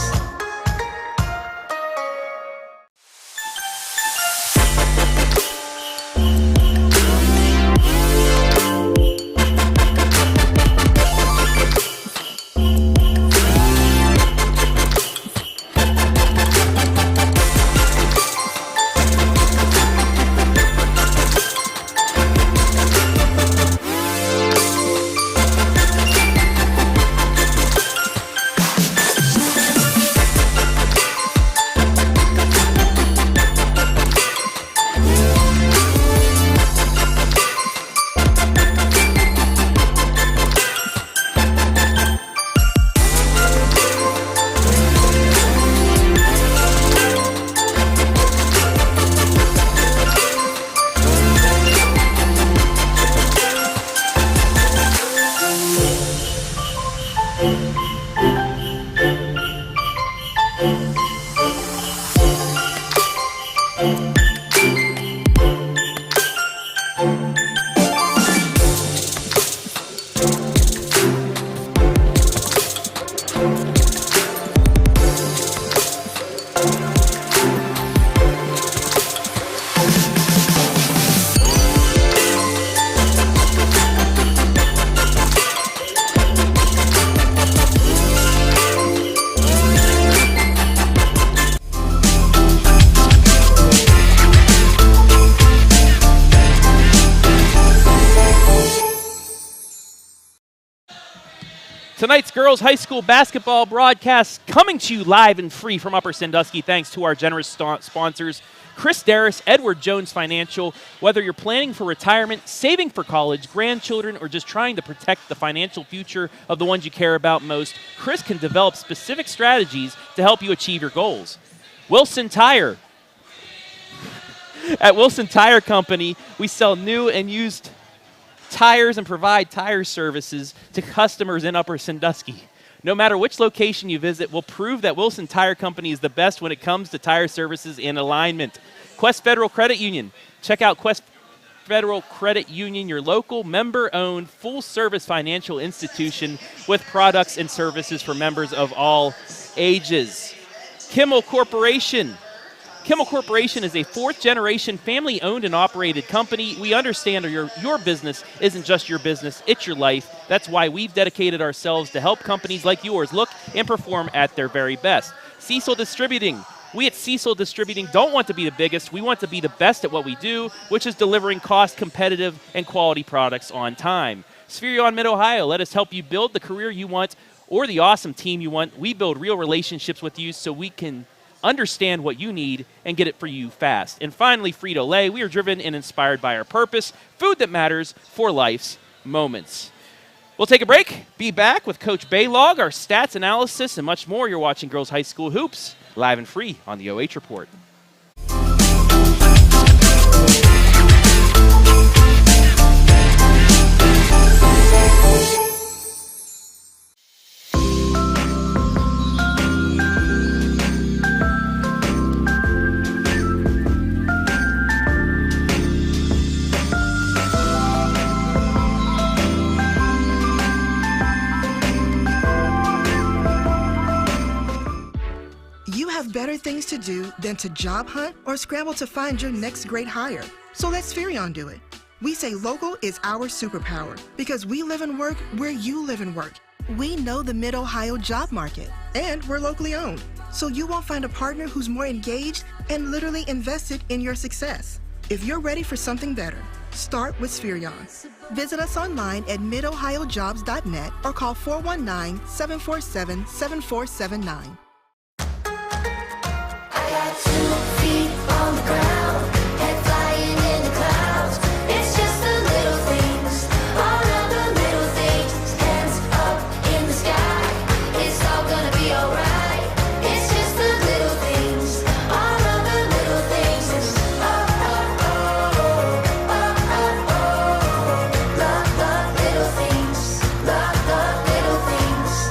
Tonight's girls high school basketball broadcast coming to you live and free from Upper Sandusky thanks to our generous sponsors, Chris Daris, Edward Jones Financial. Whether you're planning for retirement, saving for college, grandchildren, or just trying to protect the financial future of the ones you care about most, Chris can develop specific strategies to help you achieve your goals. Wilson Tire. At Wilson Tire Company, we sell new and used tires and provide tire services to customers in Upper Sandusky. No matter which location you visit, we'll prove that Wilson Tire Company is the best when it comes to tire services and alignment. Quest Federal Credit Union. Check out Quest Federal Credit Union, your local member-owned full-service financial institution with products and services for members of all ages. Kimmel Corporation. Kimmel Corporation is a fourth-generation family-owned and operated company. We understand your business isn't just your business, it's your life. That's why we've dedicated ourselves to help companies like yours look and perform at their very best. Siesel Distributing. We at Siesel Distributing don't want to be the biggest. We want to be the best at what we do, which is delivering cost-competitive and quality products on time. Spherion Mid-Ohio. Let us help you build the career you want or the awesome team you want. We build real relationships with you so we can understand what you need and get it for you fast. And finally, Frito Lay. We are driven and inspired by our purpose, food that matters for life's moments. We'll take a break, be back with Coach Baylog, our stats analysis, and much more. You're watching Girls High School Hoops, live and free on the OH Report. Better things to do than to job hunt or scramble to find your next great hire. So let Spherion do it. We say local is our superpower because we live and work where you live and work. We know the Mid-Ohio job market, and we're locally owned, so you won't find a partner who's more engaged and literally invested in your success. If you're ready for something better, start with Spherion. Visit us online at midohiojobs.net or call 419-747-7479. I got 2 feet on the ground, head flying in the clouds. It's just the little things, all of the little things. Hands up in the sky, it's all gonna be alright. It's just the little things, all of the little things. It's love, little things, love, little things.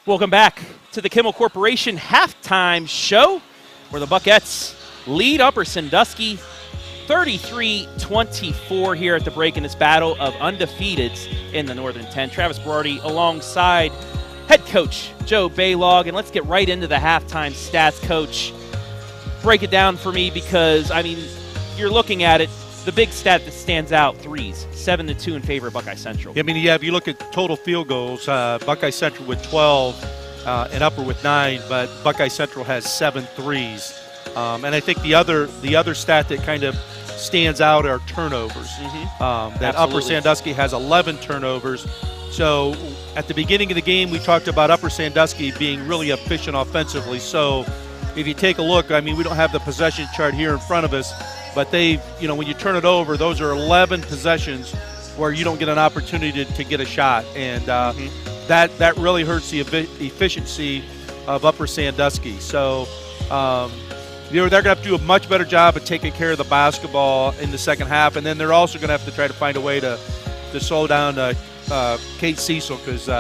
Welcome back to the Kimmel Corporation halftime show, where the Buckettes lead Upper Sandusky 33-24 here at the break in this battle of undefeateds in the Northern 10. Travis Berardi alongside head coach Joe Baylog, and let's get right into the halftime stats. Coach, break it down for me, because, I mean, you're looking at it, the big stat that stands out, threes, 7-2 in favor of Buckeye Central. I mean, yeah, if you look at total field goals, Buckeye Central with 12 and Upper with 9, but Buckeye Central has 7 threes. And I think the other stat that kind of stands out are turnovers. That Upper Sandusky has 11 turnovers. So at the beginning of the game, we talked about Upper Sandusky being really efficient offensively. So if you take a look, I mean, we don't have the possession chart here in front of us, but they, you know, when you turn it over, those are 11 possessions where you don't get an opportunity to get a shot, and that really hurts the efficiency of Upper Sandusky. So they're going to have to do a much better job of taking care of the basketball in the second half, and then they're also going to have to try to find a way to slow down Kate Siesel, because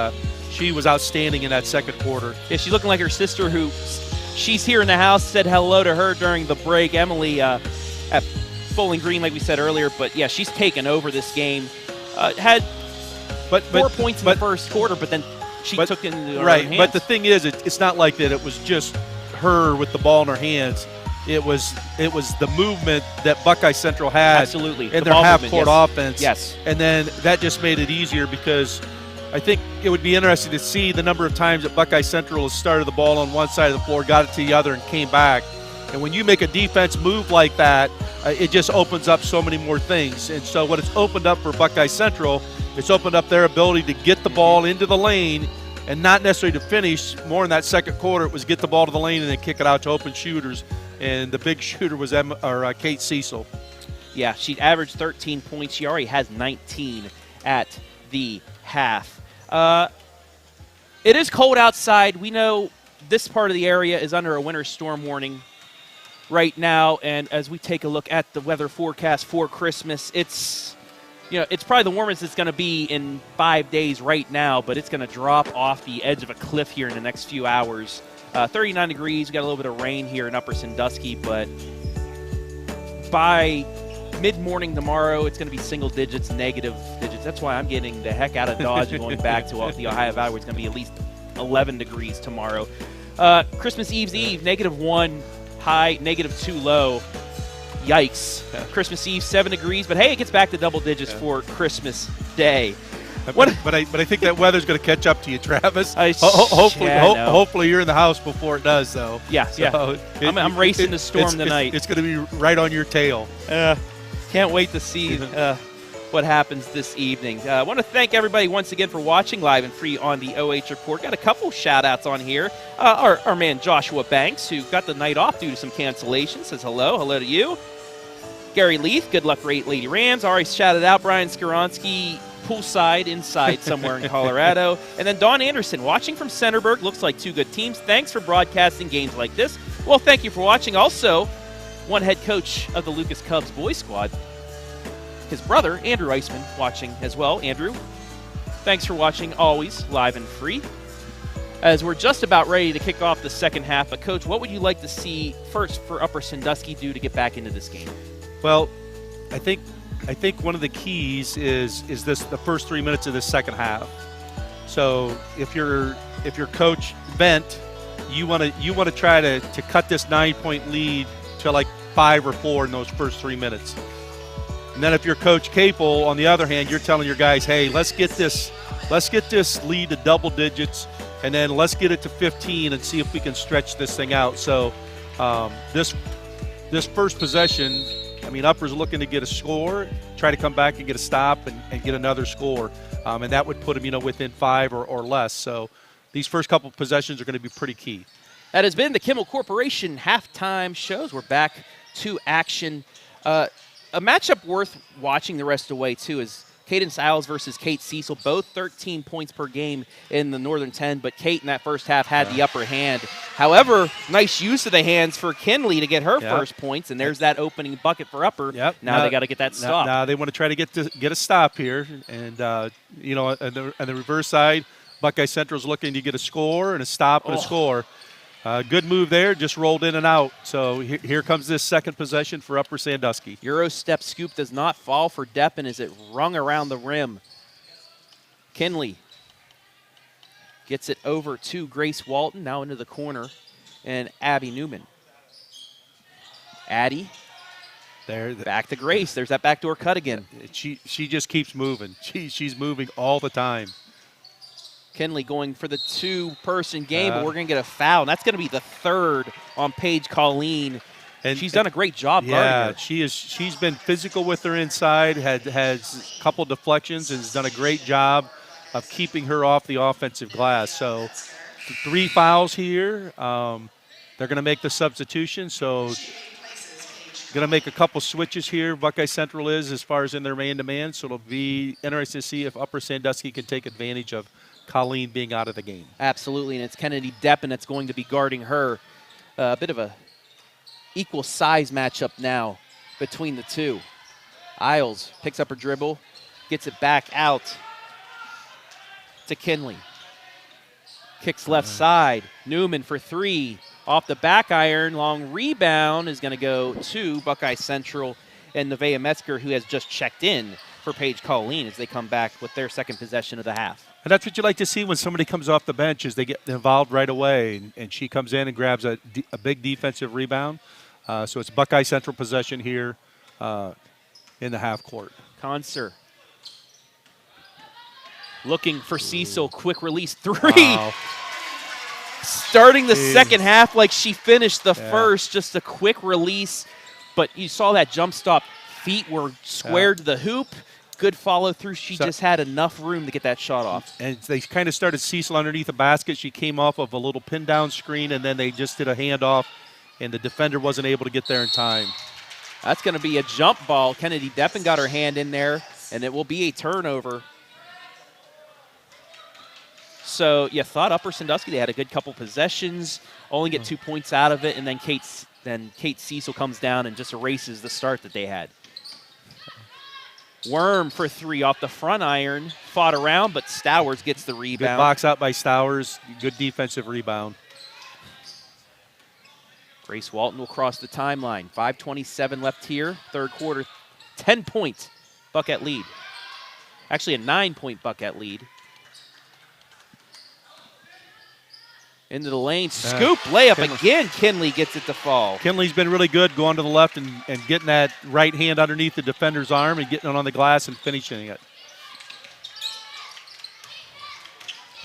she was outstanding in that second quarter. Yeah, she's looking like her sister, who she's here in the house, said hello to her during the break. Emily at Bowling Green, like we said earlier, but yeah, she's taken over this game. Had 4 points in the first quarter, but then she took it into her own hands. But the thing is, it's not like that it was just her with the ball in her hands. It was the movement that Buckeye Central had. Absolutely. In their half-court offense. Yes. And then that just made it easier, because I think it would be interesting to see the number of times that Buckeye Central has started the ball on one side of the floor, got it to the other, and came back. And when you make a defense move like that, it just opens up so many more things. And so what it's opened up for Buckeye Central, it's opened up their ability to get the ball into the lane, and not necessarily to finish. More in that second quarter, it was get the ball to the lane and then kick it out to open shooters. And the big shooter was Kate Siesel. Yeah, she averaged 13 points. She already has 19 at the half. It is cold outside. We know this part of the area is under a winter storm warning right now, and as we take a look at the weather forecast for Christmas, it's probably the warmest it's going to be in 5 days right now, but it's going to drop off the edge of a cliff here in the next few hours. 39 degrees. We got a little bit of rain here in Upper Sandusky, but by mid-morning tomorrow, it's going to be single digits, negative digits. That's why I'm getting the heck out of Dodge and going back to the Ohio Valley, where it's going to be at least 11 degrees tomorrow. Christmas Eve's Eve, -1 high, -2 low. Yikes. Christmas Eve, 7 degrees, but hey, it gets back to double digits for Christmas Day. But I think that weather's going to catch up to you, Travis. Hopefully you're in the house before it does, though. Yeah, so yeah. I'm racing the storm tonight. It's going to be right on your tail. Can't wait to see what happens this evening. I want to thank everybody once again for watching live and free on the OH Report. Got a couple shout-outs on here. Our man Joshua Banks, who got the night off due to some cancellations, says hello. Hello to you. Gary Leith, good luck for 8 Lady Rams. Already shouted out. Brian Skoronsky, poolside inside somewhere in Colorado. And then Don Anderson, watching from Centerburg. Looks like 2 good teams. Thanks for broadcasting games like this. Well, thank you for watching. Also, one head coach of the Lucas Cubs boys squad, his brother, Andrew Eisman, watching as well. Andrew, thanks for watching, always live and free. as we're just about ready to kick off the second half. But, Coach, what would you like to see first for Upper Sandusky do to get back into this game? Well, I think one of the keys is the first 3 minutes of the second half. So if you're Coach Bent, you want to try to cut this 9-point lead to like 5 or 4 in those first 3 minutes. And then if you're Coach Capel, on the other hand, you're telling your guys, hey, let's get this lead to double digits, and then let's get it to 15 and see if we can stretch this thing out. So this first possession, I mean, Upper's looking to get a score, try to come back and get a stop and get another score, and that would put them, within 5 or less. So these first couple possessions are going to be pretty key. That has been the Kimmel Corporation halftime shows. We're back to action. A matchup worth watching the rest of the way, too, is Kaidance Iles versus Kate Siesel, both 13 points per game in the Northern 10, but Kate in that first half had the upper hand. However, nice use of the hands for Kinley to get her first points, and there's that opening bucket for Upper. Yep. Now they got to get that stop. Now they want to try to get a stop here, and on the reverse side, Buckeye Central's looking to get a score and a stop and a score. Good move there, just rolled in and out. So here comes this second possession for Upper Sandusky. Euro step scoop does not fall for Deppen as it rung around the rim. Kinley gets it over to Grace Walton, now into the corner, and Abby Newman. Addie, back to Grace. There's that backdoor cut again. She just keeps moving. She's moving all the time. Kinley going for the two-person game, but we're going to get a foul. And that's going to be the third on Paige Colleen. And she's done a great job guarding her. She's been physical with her inside, has a couple deflections, and has done a great job of keeping her off the offensive glass. So 3 fouls here. They're going to make the substitution. So going to make a couple switches here, Buckeye Central is, as far as in their man-to-man. So it'll be interesting to see if Upper Sandusky can take advantage of Colleen being out of the game. Absolutely, and it's Kennedy Deppen that's going to be guarding her. A bit of a equal size matchup now between the two. Iles picks up her dribble, gets it back out to Kinley. Kicks left side. Newman for 3. Off the back iron, long rebound is going to go to Buckeye Central and Nevaeh Metzger, who has just checked in for Paige Colleen as they come back with their second possession of the half. And that's what you like to see when somebody comes off the bench, is they get involved right away, and she comes in and grabs a big defensive rebound. So it's Buckeye Central possession here in the half court. Conser looking for Siesel, quick release 3. Wow. Starting the second half like she finished the first, just a quick release. But you saw that jump stop. Feet were squared to the hoop. Good follow through. She just had enough room to get that shot off. And they kind of started Siesel underneath the basket. She came off of a little pin down screen, and then they just did a handoff, and the defender wasn't able to get there in time. That's going to be a jump ball. Kennedy Deppen got her hand in there, and it will be a turnover. So you thought Upper Sandusky, they had a good couple possessions, only get 2 points out of it, and then Kate Siesel comes down and just erases the start that they had. Worm for 3 off the front iron, fought around, but Stowers gets the rebound. Good box out by Stowers, good defensive rebound. Grace Walton will cross the timeline. 5:27 left here, third quarter, 10-point Buckeye lead. Actually a 9-point Buckeye lead. Into the lane, scoop, layup again. Kinley gets it to fall. Kinley's been really good going to the left and getting that right hand underneath the defender's arm and getting it on the glass and finishing it.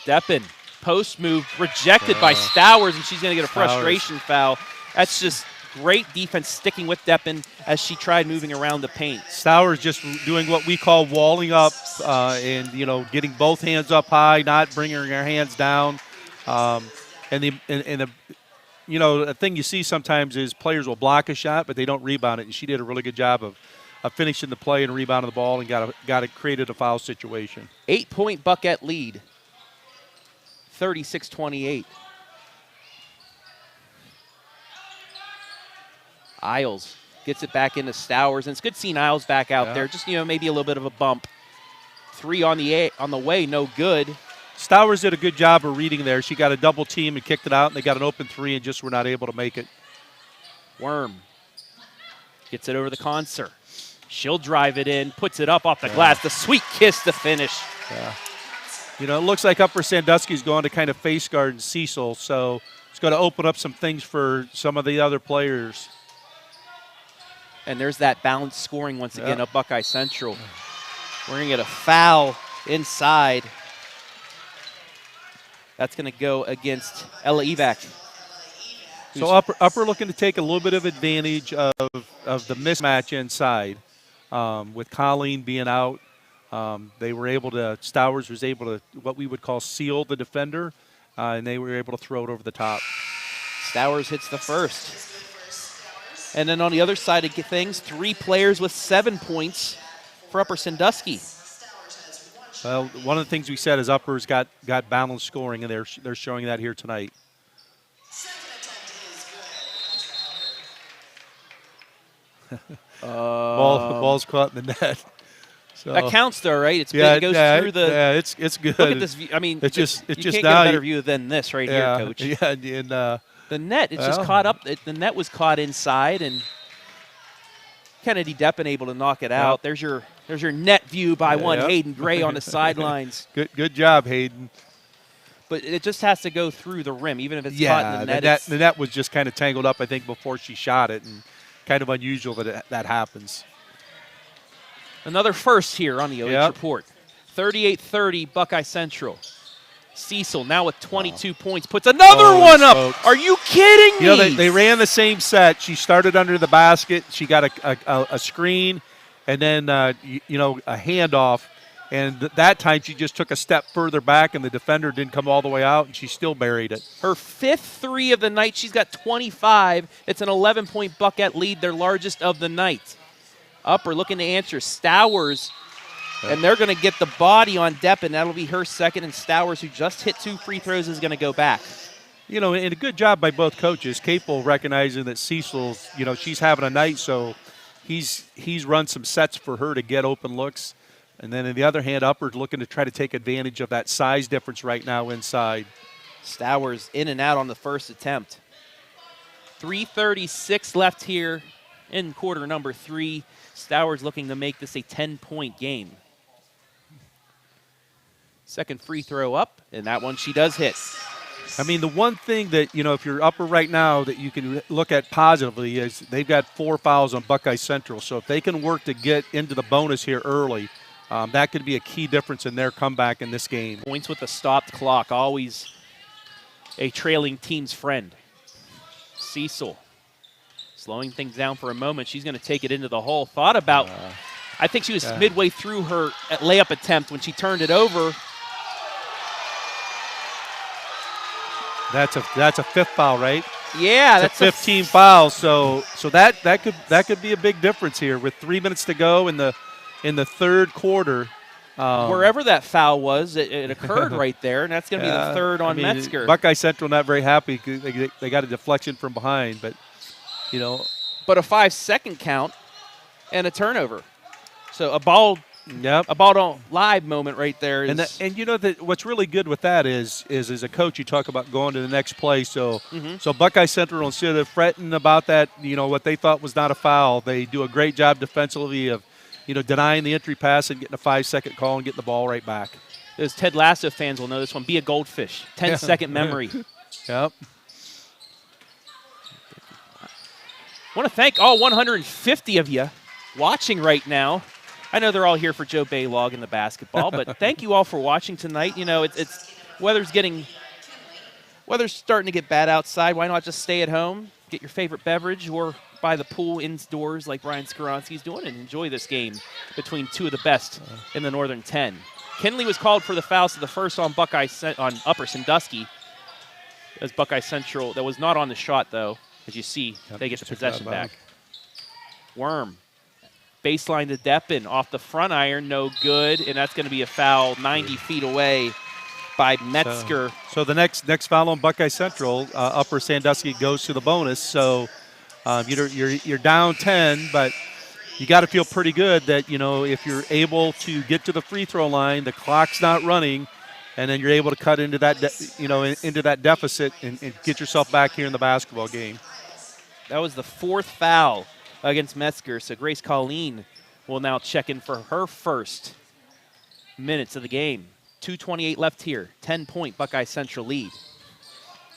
Deppen, post move, rejected by Stowers, and she's going to get a frustration foul. That's just great defense sticking with Deppen as she tried moving around the paint. Stowers just doing what we call walling up and, getting both hands up high, not bringing her hands down. The thing you see sometimes is players will block a shot, but they don't rebound it. And she did a really good job of finishing the play and rebounding the ball and created a foul situation. 8-point Buckeye lead, 36-28. Iles gets it back into Stowers, and it's good seeing Iles back out there. Just maybe a little bit of a bump. 3 on the way, no good. Stowers did a good job of reading there. She got a double team and kicked it out, and they got an open three and just were not able to make it. Worm gets it over the Concert. She'll drive it in, puts it up off the glass. The sweet kiss to finish. Yeah. You know, it looks like Upper Sandusky's going to kind of face guard Siesel, so it's going to open up some things for some of the other players. And there's that balanced scoring once again up Buckeye Central. We're going to get a foul inside. That's going to go against Ella Evac. So upper looking to take a little bit of advantage of the mismatch inside. With Colleen being out, Stowers was able to what we would call seal the defender, and they were able to throw it over the top. Stowers hits the first. And then on the other side of things, 3 players with 7 points for Upper Sandusky. Well, one of the things we said is Upper's got balanced scoring, and they're showing that here tonight. Ball's caught in the net. So, that counts, though, right? It goes through the. Yeah, it's good. Look at this view. I mean, it's just you just can't now get a better view than this right here, Coach. Yeah, and the net, it's just caught up. The net was caught inside, and Kennedy Deppen able to knock it out. There's your net view by one Hayden Gray on the sidelines. Good job, Hayden. But it just has to go through the rim, even if it's caught in the net. The net was just kind of tangled up, I think, before she shot it, and kind of unusual that happens. Another first here on the OH Report. 38-30, Buckeye Central. Cecil now with 22 points, puts another one up. Folks. Are you kidding me? You know, they ran the same set. She started under the basket. She got a screen and then, a handoff. And that time she just took a step further back, and the defender didn't come all the way out, and she still buried it. Her 5th 3 of the night. She's got 25. It's an 11-point Buckette lead, their largest of the night. Upper looking to answer. Stowers, and they're going to get the body on Deppen. That'll be her second, and Stowers, who just hit 2 free throws, is going to go back. You know, and a good job by both coaches. Capel recognizing that Cecil's, she's having a night, so he's run some sets for her to get open looks. And then on the other hand, Upper's looking to try to take advantage of that size difference right now inside. Stowers in and out on the first attempt. 3:36 left here in quarter number 3. Stowers looking to make this a 10-point game. Second free throw up, and that one she does hit. I mean, the one thing that, if you're Upper right now that you can look at positively is they've got 4 fouls on Buckeye Central. So if they can work to get into the bonus here early, that could be a key difference in their comeback in this game. Points with a stopped clock, always a trailing team's friend. Cecil slowing things down for a moment. She's going to take it into the hole. Thought about, I think she was midway through her layup attempt when she turned it over. That's a 5th foul, right? Yeah, that's 15 fouls. So that could be a big difference here with 3 minutes to go in the third quarter. Wherever that foul was, it occurred right there, and that's going to be the third on Metzger. Buckeye Central not very happy. They got a deflection from behind, but But a 5-second count and a turnover. So a ball on live moment right there. And what's really good with that is as a coach, you talk about going to the next play. So Buckeye Central, instead of fretting about that, what they thought was not a foul, they do a great job defensively of denying the entry pass and getting a 5-second call and getting the ball right back. Those Ted Lasso fans will know this one. Be a goldfish. 10-second memory. Yep. I want to thank all 150 of you watching right now. I know they're all here for Joe Baylog in the basketball, but thank you all for watching tonight. It's weather's starting to get bad outside. Why not just stay at home, get your favorite beverage, or by the pool indoors like Brian Skaronski's doing, and enjoy this game between 2 of the best in the Northern 10. Kinley was called for the foul, so the first on Upper Sandusky. As Buckeye Central, that was not on the shot though. As you see, they get the possession back. Worm. Baseline to Deppen. Off the front iron, no good. And that's going to be a foul 90 feet away by Metzger. So the next foul on Buckeye Central, Upper Sandusky goes to the bonus. So you're down 10, but you got to feel pretty good that, if you're able to get to the free throw line, the clock's not running, and then you're able to cut into that, into that deficit and get yourself back here in the basketball game. That was the 4th foul against Metzger, so Grace Colleen will now check in for her first minutes of the game. 2:28 left here, 10-point Buckeye Central lead.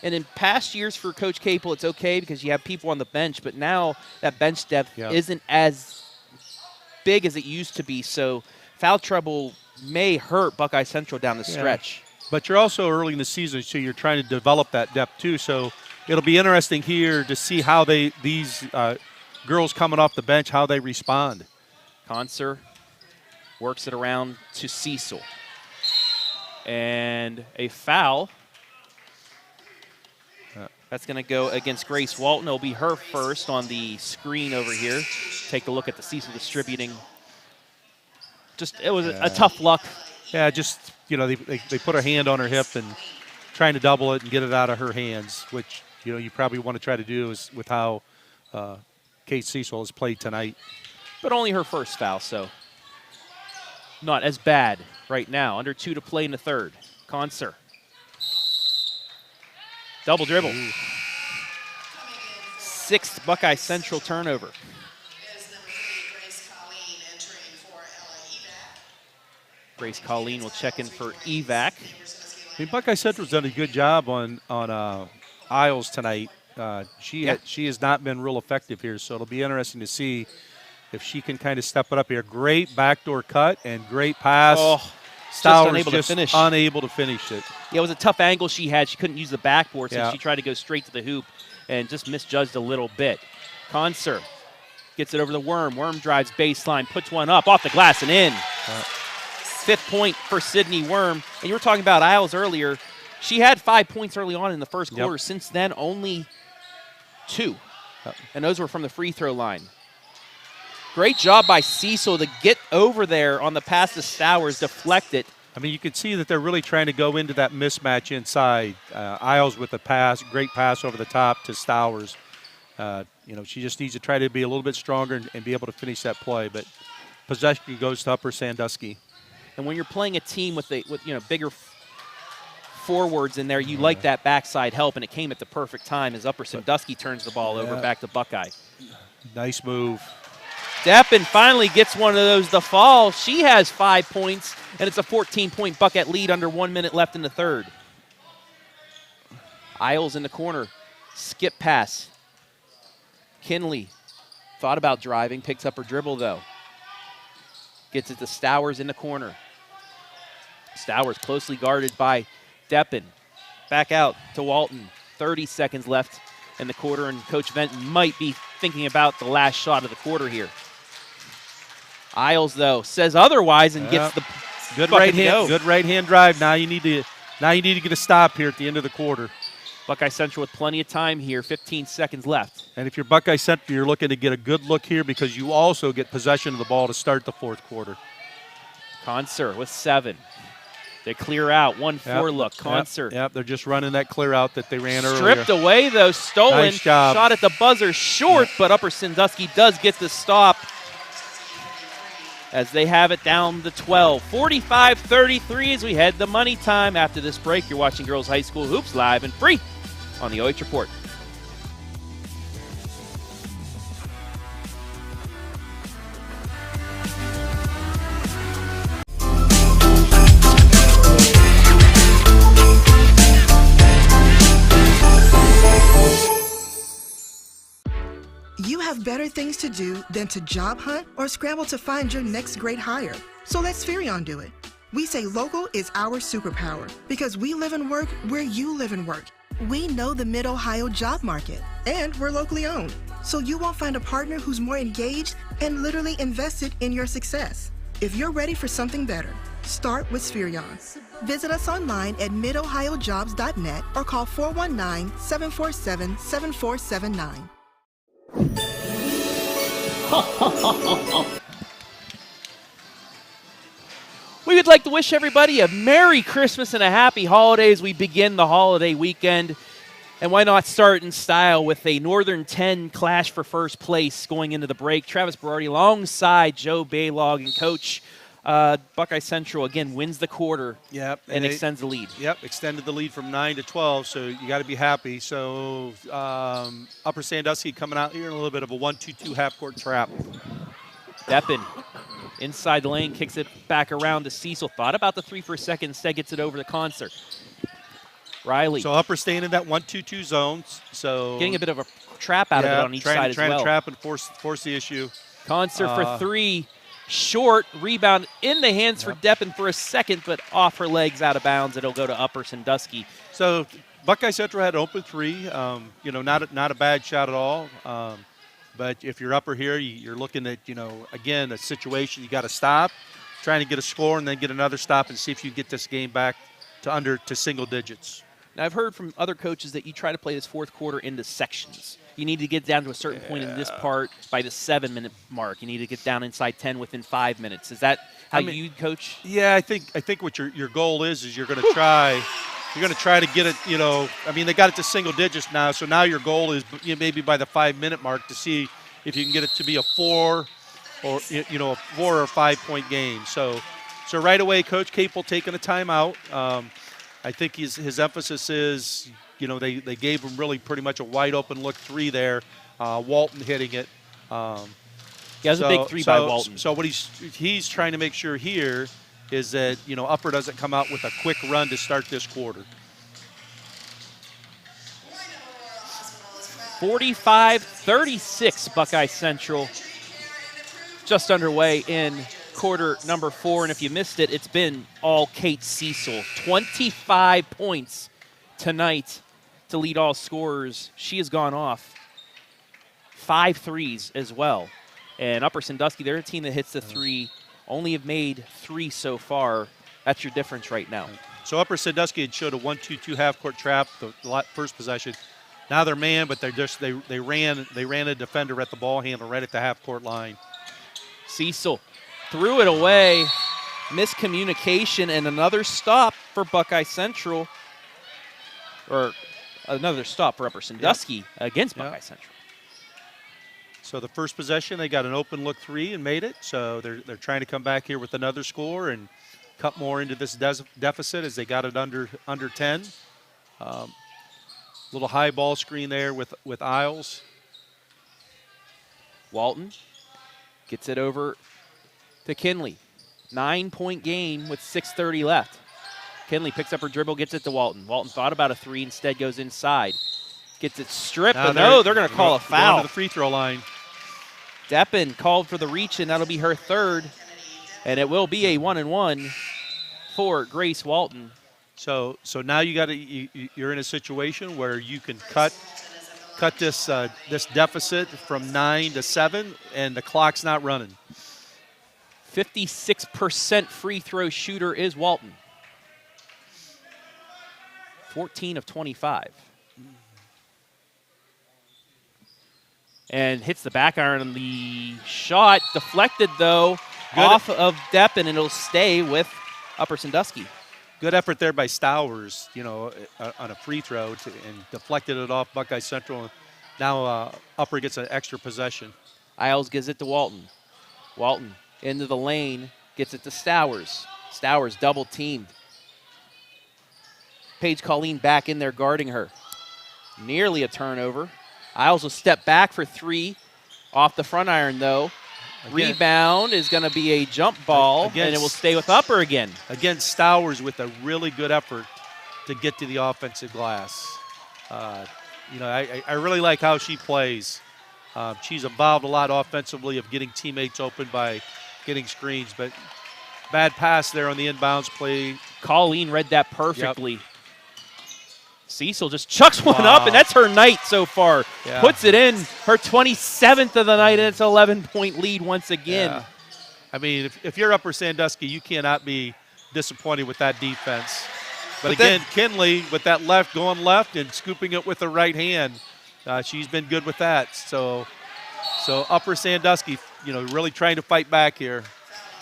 And in past years for Coach Capel, it's okay because you have people on the bench, but now that bench depth isn't as big as it used to be, so foul trouble may hurt Buckeye Central down the stretch. But you're also early in the season, so you're trying to develop that depth too. So it'll be interesting here to see how these girls coming off the bench, how they respond. Conser works it around to Siesel. And a foul. That's going to go against Grace Walton. It'll be her first on the screen over here. Take a look at the Siesel Distributing. It was a tough luck. Yeah, they put her hand on her hip and trying to double it and get it out of her hands, which, you probably want to try to do is with how Kate Siesel has played tonight. But only her first foul, so not as bad right now. Under 2 to play in the third. Conser. Double dribble. 6th Buckeye Central turnover. Grace Colleen will check in for evac. I mean, Buckeye Central's done a good job on Iles tonight. She has not been real effective here, so it'll be interesting to see if she can kind of step it up here. Great backdoor cut and great pass. Oh, Stowers just unable to finish it. Yeah, it was a tough angle she had. She couldn't use the backboard, so she tried to go straight to the hoop and just misjudged a little bit. Conser gets it over the Worm. Worm drives baseline, puts one up, off the glass and in. 5th point for Sydney Worm. And you were talking about Iles earlier. She had 5 points early on in the first quarter. Since then, only 2. And those were from the free throw line. Great job by Siesel to get over there on the pass to Stowers, deflect it. I mean, you can see that they're really trying to go into that mismatch inside. Iles with the pass, great pass over the top to Stowers. She just needs to try to be a little bit stronger and be able to finish that play. But possession goes to Upper Sandusky. And when you're playing a team with bigger forwards in there, you like that backside help, and it came at the perfect time as Upper Sandusky turns the ball over back to Buckeye. Nice move. Deppen finally gets one of those to fall. She has 5 points, and it's a 14-point Buckeye lead under 1 minute left in the third. Iles in the corner. Skip pass. Kinley thought about driving, picks up her dribble, though. Gets it to Stowers in the corner. Stowers closely guarded by Deppen. Back out to Walton. 30 seconds left in the quarter, and Coach Venton might be thinking about the last shot of the quarter here. Iles, though, says otherwise and gets the good right hand drive. Now you need to get a stop here at the end of the quarter. Buckeye Central with plenty of time here, 15 seconds left. And if you're Buckeye Central, you're looking to get a good look here because you also get possession of the ball to start the fourth quarter. Conser with 7. They clear out, 1-4 look. Conser. Yep, they're just running that clear out that they ran earlier. Stripped away, though, stolen. Nice job. Shot at the buzzer short, but Upper Sandusky does get the stop as they have it down to 12. 45-33 as we head to money time. After this break, you're watching Girls High School Hoops live and free on the OH Report. You have better things to do than to job hunt or scramble to find your next great hire. So let Spherion do it. We say local is our superpower because we live and work where you live and work. We know the Mid-Ohio job market, and we're locally owned. So you won't find a partner who's more engaged and literally invested in your success. If you're ready for something better, start with Spherion. Visit us online at midohiojobs.net or call 419-747-7479. We would like to wish everybody a Merry Christmas and a Happy Holiday as we begin the holiday weekend. And why not start in style with a Northern 10 clash for first place going into the break. Travis Berardi alongside Joe Baylog and Coach Buckeye Central, again, wins the quarter Yep. and they- extends the lead. Yep, extended the lead from 9 to 12, so you got to be happy. So Upper Sandusky coming out here in a little bit of a 1-2-2 half-court trap. Deppen inside the lane, kicks it back around to Siesel. Thought about the three for a second, instead gets it over to Concert. Riley So Upper staying in that 1-2-2 zone. So getting a bit of a trap out of it on each side as trying well. to trap and force the issue. Concert for three. Short rebound in the hands for Deppen for a second, but off her legs, out of bounds. It'll go to Upper Sandusky. So Buckeye Central had an open three. Not a bad shot at all. But if you're Upper here, you're looking at again a situation you got to stop, trying to get a score and then get another stop and see if you get this game back to single digits. Now I've heard from other coaches that you try to play this fourth quarter into sections. You need to get down to a certain point in this part by the 7-minute mark. You need to get down inside 10 within 5 minutes. Is that how you coach? Yeah, I think what your goal is you're going to try. You're going to try to get it. They got it to single digits now. So now your goal is maybe by the 5-minute mark to see if you can get it to be a 4 or a 4 or 5 point game. So right away, Coach Capel taking a timeout. I think his emphasis is. They gave him really pretty much a wide open look three there. Walton hitting it. Yeah, it was a big three by Walton. So what he's trying to make sure here is that Upper doesn't come out with a quick run to start this quarter. 45-36 Buckeye Central. Just underway in quarter number 4, and if you missed it, it's been all Kate Siesel. 25 points tonight to lead all scorers. She has gone off 5 threes as well. And Upper Sandusky, they're a team that hits the three, only have made 3 so far. That's your difference right now. So Upper Sandusky had showed a 1-2-2 half-court trap the first possession. Now they're man, but they ran a defender at the ball handle right at the half-court line. Siesel threw it away. Miscommunication and another stop for Buckeye Central. Or another stop for Upper Sandusky against Buckeye Central. So the first possession, they got an open look three and made it. So they're trying to come back here with another score and cut more into this deficit as they got it under 10. Little high ball screen there with Iles. Walton gets it over to Kinley. 9-point game with 6:30 left. Kinley picks up her dribble, gets it to Walton. Walton thought about a three, instead goes inside. Gets it stripped, but no, they're going to call a foul. Going to the free throw line. Deppen called for the reach, and that'll be her third. And it will be a 1-and-1 for Grace Walton. So now you're in a situation where you can cut this deficit from 9 to 7, and the clock's not running. 56% free throw shooter is Walton. 14 of 25. And hits the back iron on the shot. Deflected, though, off of Depp, and it'll stay with Upper Sandusky. Good effort there by Stowers, on a free throw and deflected it off Buckeye Central. Now Upper gets an extra possession. Iles gives it to Walton. Walton into the lane, gets it to Stowers. Stowers double teamed. Paige Colleen back in there guarding her. Nearly a turnover. Iles will step back for 3. Off the front iron, though. Again, rebound is going to be a jump ball, and it will stay with Upper again. Again, Stowers with a really good effort to get to the offensive glass. I really like how she plays. She's involved a lot offensively of getting teammates open by getting screens, but bad pass there on the inbounds play. Colleen read that perfectly. Yep. Cecil just chucks one up, and that's her night so far. Yeah. Puts it in, her 27th of the night, and it's an 11-point lead once again. Yeah. I mean, if you're Upper Sandusky, you cannot be disappointed with that defense. But again, Kinley with that going left and scooping it with the right hand. She's been good with that. So Upper Sandusky, really trying to fight back here.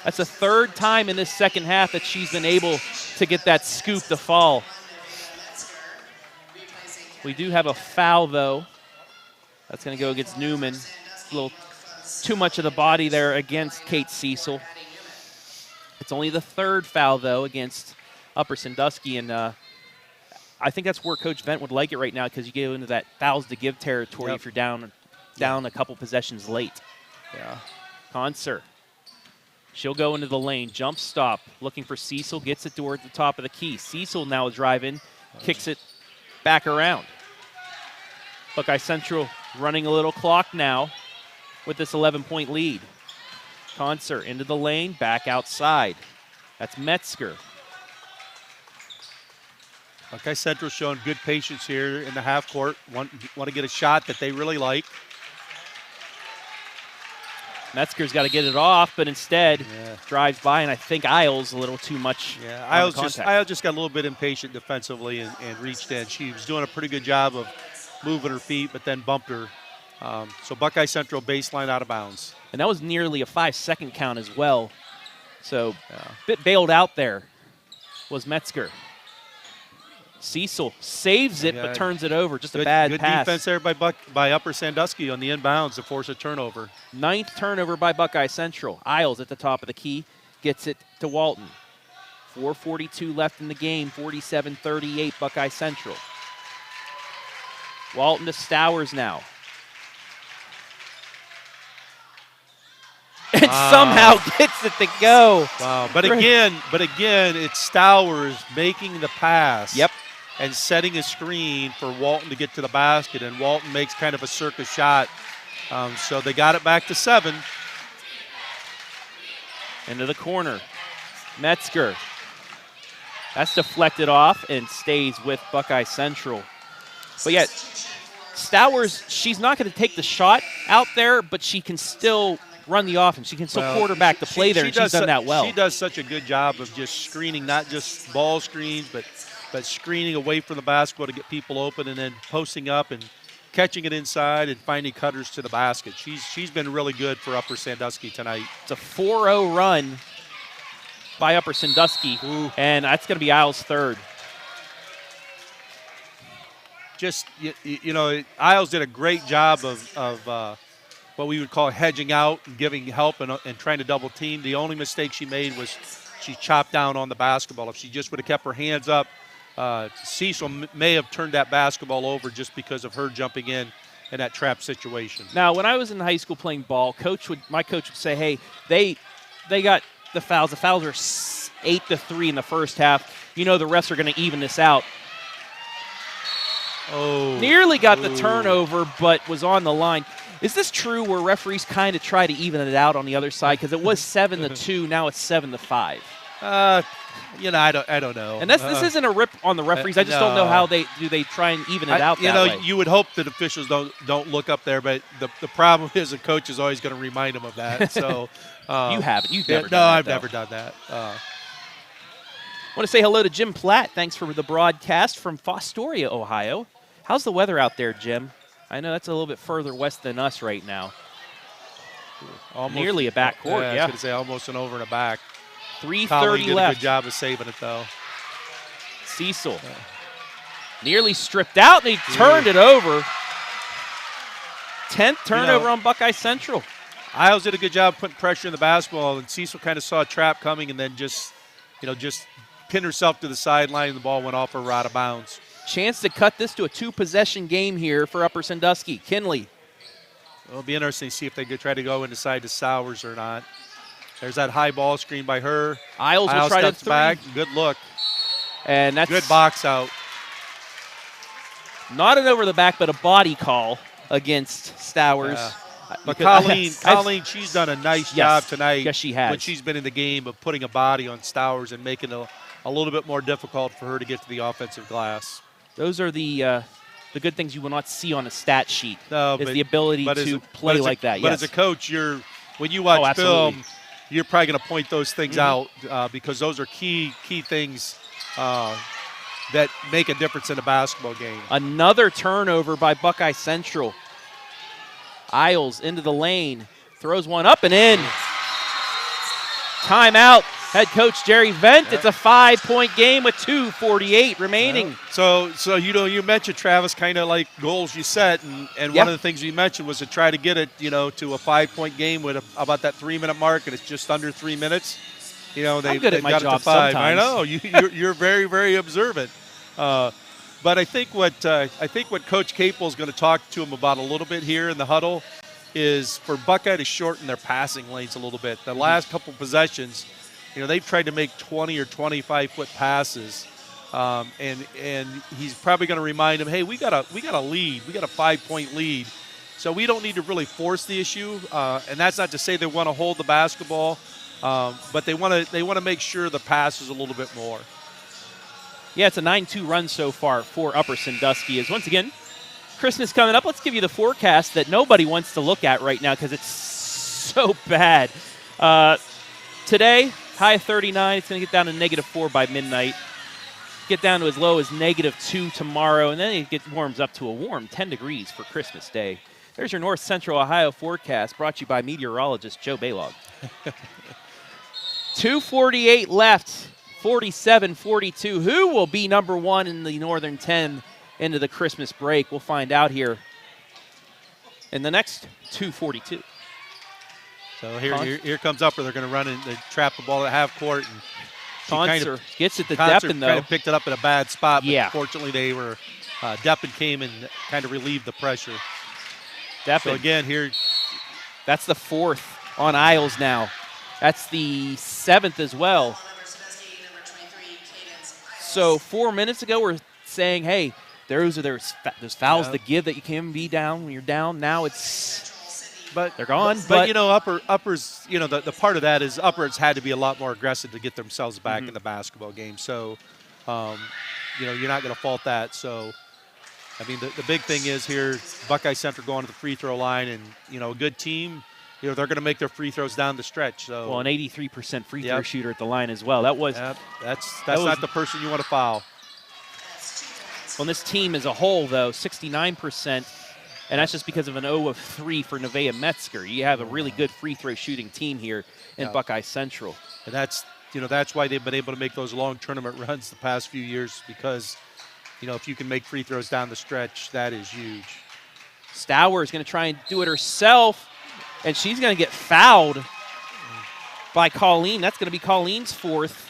That's the third time in this second half that she's been able to get that scoop to fall. We do have a foul, though. That's going to go against Newman. A little too much of the body there against Kate Cecil. It's only the third foul, though, against Upper Sandusky, and I think that's where Coach Vent would like it right now because you get into that fouls to give territory if you're down a couple possessions late. Yeah. Concert. She'll go into the lane. Jump stop. Looking for Siesel. Gets it toward the top of the key. Siesel now driving. Kicks it back around. Buckeye Central running a little clock now with this 11-point lead. Concert into the lane. Back outside. That's Metzger. Buckeye Central showing good patience here in the half court. Want to get a shot that they really like. Metzger's got to get it off, but instead drives by, and I think Iles a little too much. Yeah, Iles Iles just got a little bit impatient defensively and reached in. She was doing a pretty good job of moving her feet, but then bumped her. So Buckeye Central baseline out of bounds. And that was nearly a 5-second count as well. So a bit bailed out there was Metzger. Cecil saves it, but turns it over. Just a bad pass. Good defense there by Upper Sandusky on the inbounds to force a turnover. 9th turnover by Buckeye Central. Iles at the top of the key gets it to Walton. 4:42 left in the game. 47-38 Buckeye Central. Walton to Stowers now. And somehow gets it to go. Wow. But again, it's Stowers making the pass. Yep. And setting a screen for Walton to get to the basket, and Walton makes kind of a circus shot. So they got it back to 7. Into the corner. Metzger. That's deflected off and stays with Buckeye Central. But yet, Stowers, she's not going to take the shot out there, but she can still run the offense. She can still quarterback the play there, and she's done that well. She does such a good job of just screening, not just ball screens, but screening away from the basketball to get people open and then posting up and catching it inside and finding cutters to the basket. She's been really good for Upper Sandusky tonight. It's a 4-0 run by Upper Sandusky, and that's going to be Iles' third. Just, Iles did a great job of what we would call hedging out and giving help and trying to double team. The only mistake she made was she chopped down on the basketball. If she just would have kept her hands up, Cecil may have turned that basketball over just because of her jumping in that trap situation. Now, when I was in high school playing ball, my coach would say, hey, they got the fouls. The fouls are 8-3 in the first half. The refs are going to even this out. Nearly got the turnover, but was on the line. Is this true where referees kind of try to even it out on the other side? Because it was 7-2, now it's 7-5. I don't know. And this isn't a rip on the referees. I just don't know how they try and even it out that way. You would hope that officials don't look up there, but the problem is the coach is always going to remind them of that. So you haven't. You've never done that. No, I've never done that. I want to say hello to Jim Platt. Thanks for the broadcast from Fostoria, Ohio. How's the weather out there, Jim? I know that's a little bit further west than us right now. Almost, nearly a backcourt, I was going to say almost an over and a back. 3:30 Colleen did left. a good job of saving it, though. Cecil nearly stripped out, and he turned it over. 10th turnover on Buckeye Central. Iles did a good job putting pressure in the basketball, and Cecil kind of saw a trap coming and then just pinned herself to the sideline, and the ball went off her out of bounds. Chance to cut this to a 2-possession game here for Upper Sandusky. Kinley. It'll be interesting to see if they could try to go inside to Sowers or not. There's that high ball screen by her. Iles will try to steps back. Good look. And that's good box out. Not an over the back, but a body call against Stowers. Yeah. But Colleen, she's done a nice job tonight. Yes, she has. When she's been in the game of putting a body on Stowers and making it a little bit more difficult for her to get to the offensive glass. Those are the good things you will not see on a stat sheet. No, is the ability to play like that. But as a coach, when you watch film, you're probably going to point those things out because those are key things that make a difference in a basketball game. Another turnover by Buckeye Central. Iles into the lane, throws one up and in. Timeout. Head coach Jerry Vent. It's a 5-point game with 2:48 remaining. So you mentioned, Travis, kind of like goals you set, and one of the things you mentioned was to try to get it to a 5-point game with about that 3-minute mark, and it's just under 3 minutes. You know, I'm good at they've my got job it to 5. I sometimes. know you're very, very observant. But I think what Coach Capel is going to talk to him about a little bit here in the huddle is for Buckeye to shorten their passing lanes a little bit. The last couple possessions, you know, they've tried to make 20 or 25-foot passes, and he's probably going to remind him, hey, we got a lead, we got a 5-point lead, so we don't need to really force the issue. And that's not to say they want to hold the basketball, but they want to make sure the pass is a little bit more. Yeah, it's a 9-2 run so far for Upper Sandusky. As once again, Christmas coming up. Let's give you the forecast that nobody wants to look at right now because it's so bad. Today, high of 39. It's going to get down to -4 by midnight. Get down to as low as -2 tomorrow, and then it warms up to a warm 10 degrees for Christmas Day. There's your North Central Ohio forecast brought to you by meteorologist Joe Baylog. 2:48 left. 47-42. Who will be number one in the Northern 10 into the Christmas break? We'll find out here in the next 2:42. So here comes Upper. They're going to run and they trap the ball at half court. And Concert gets it to Concert Deppen, though. kind of picked it up in a bad spot, but yeah. fortunately they were Deppen came and kind of relieved the pressure. Deppen. So again here, that's the 4th on Iles now. That's the 7th as well. So 4 minutes ago, we're saying, hey, there's fouls to give that you can be down when you're down. Now they're gone. But you know, Upper's, you know, the part of that is Upper's had to be a lot more aggressive to get themselves back in the basketball game. So, you know, you're not going to fault that. So, I mean, the big thing is here, Buckeye Central going to the free throw line, and you know, a good team. You know, they're going to make their free throws down the stretch. So, well, an 83% free throw shooter at the line as well. That was that's not the person you want to foul. On this team as a whole, though, 69%, and that's just because of an 0 of 3 for Nevaeh Metzger. You have a really good free throw shooting team here in Buckeye Central. And that's why they've been able to make those long tournament runs the past few years, because, you know, if you can make free throws down the stretch, that is huge. Stour is going to try and do it herself. And she's going to get fouled by Colleen. That's going to be Colleen's 4th.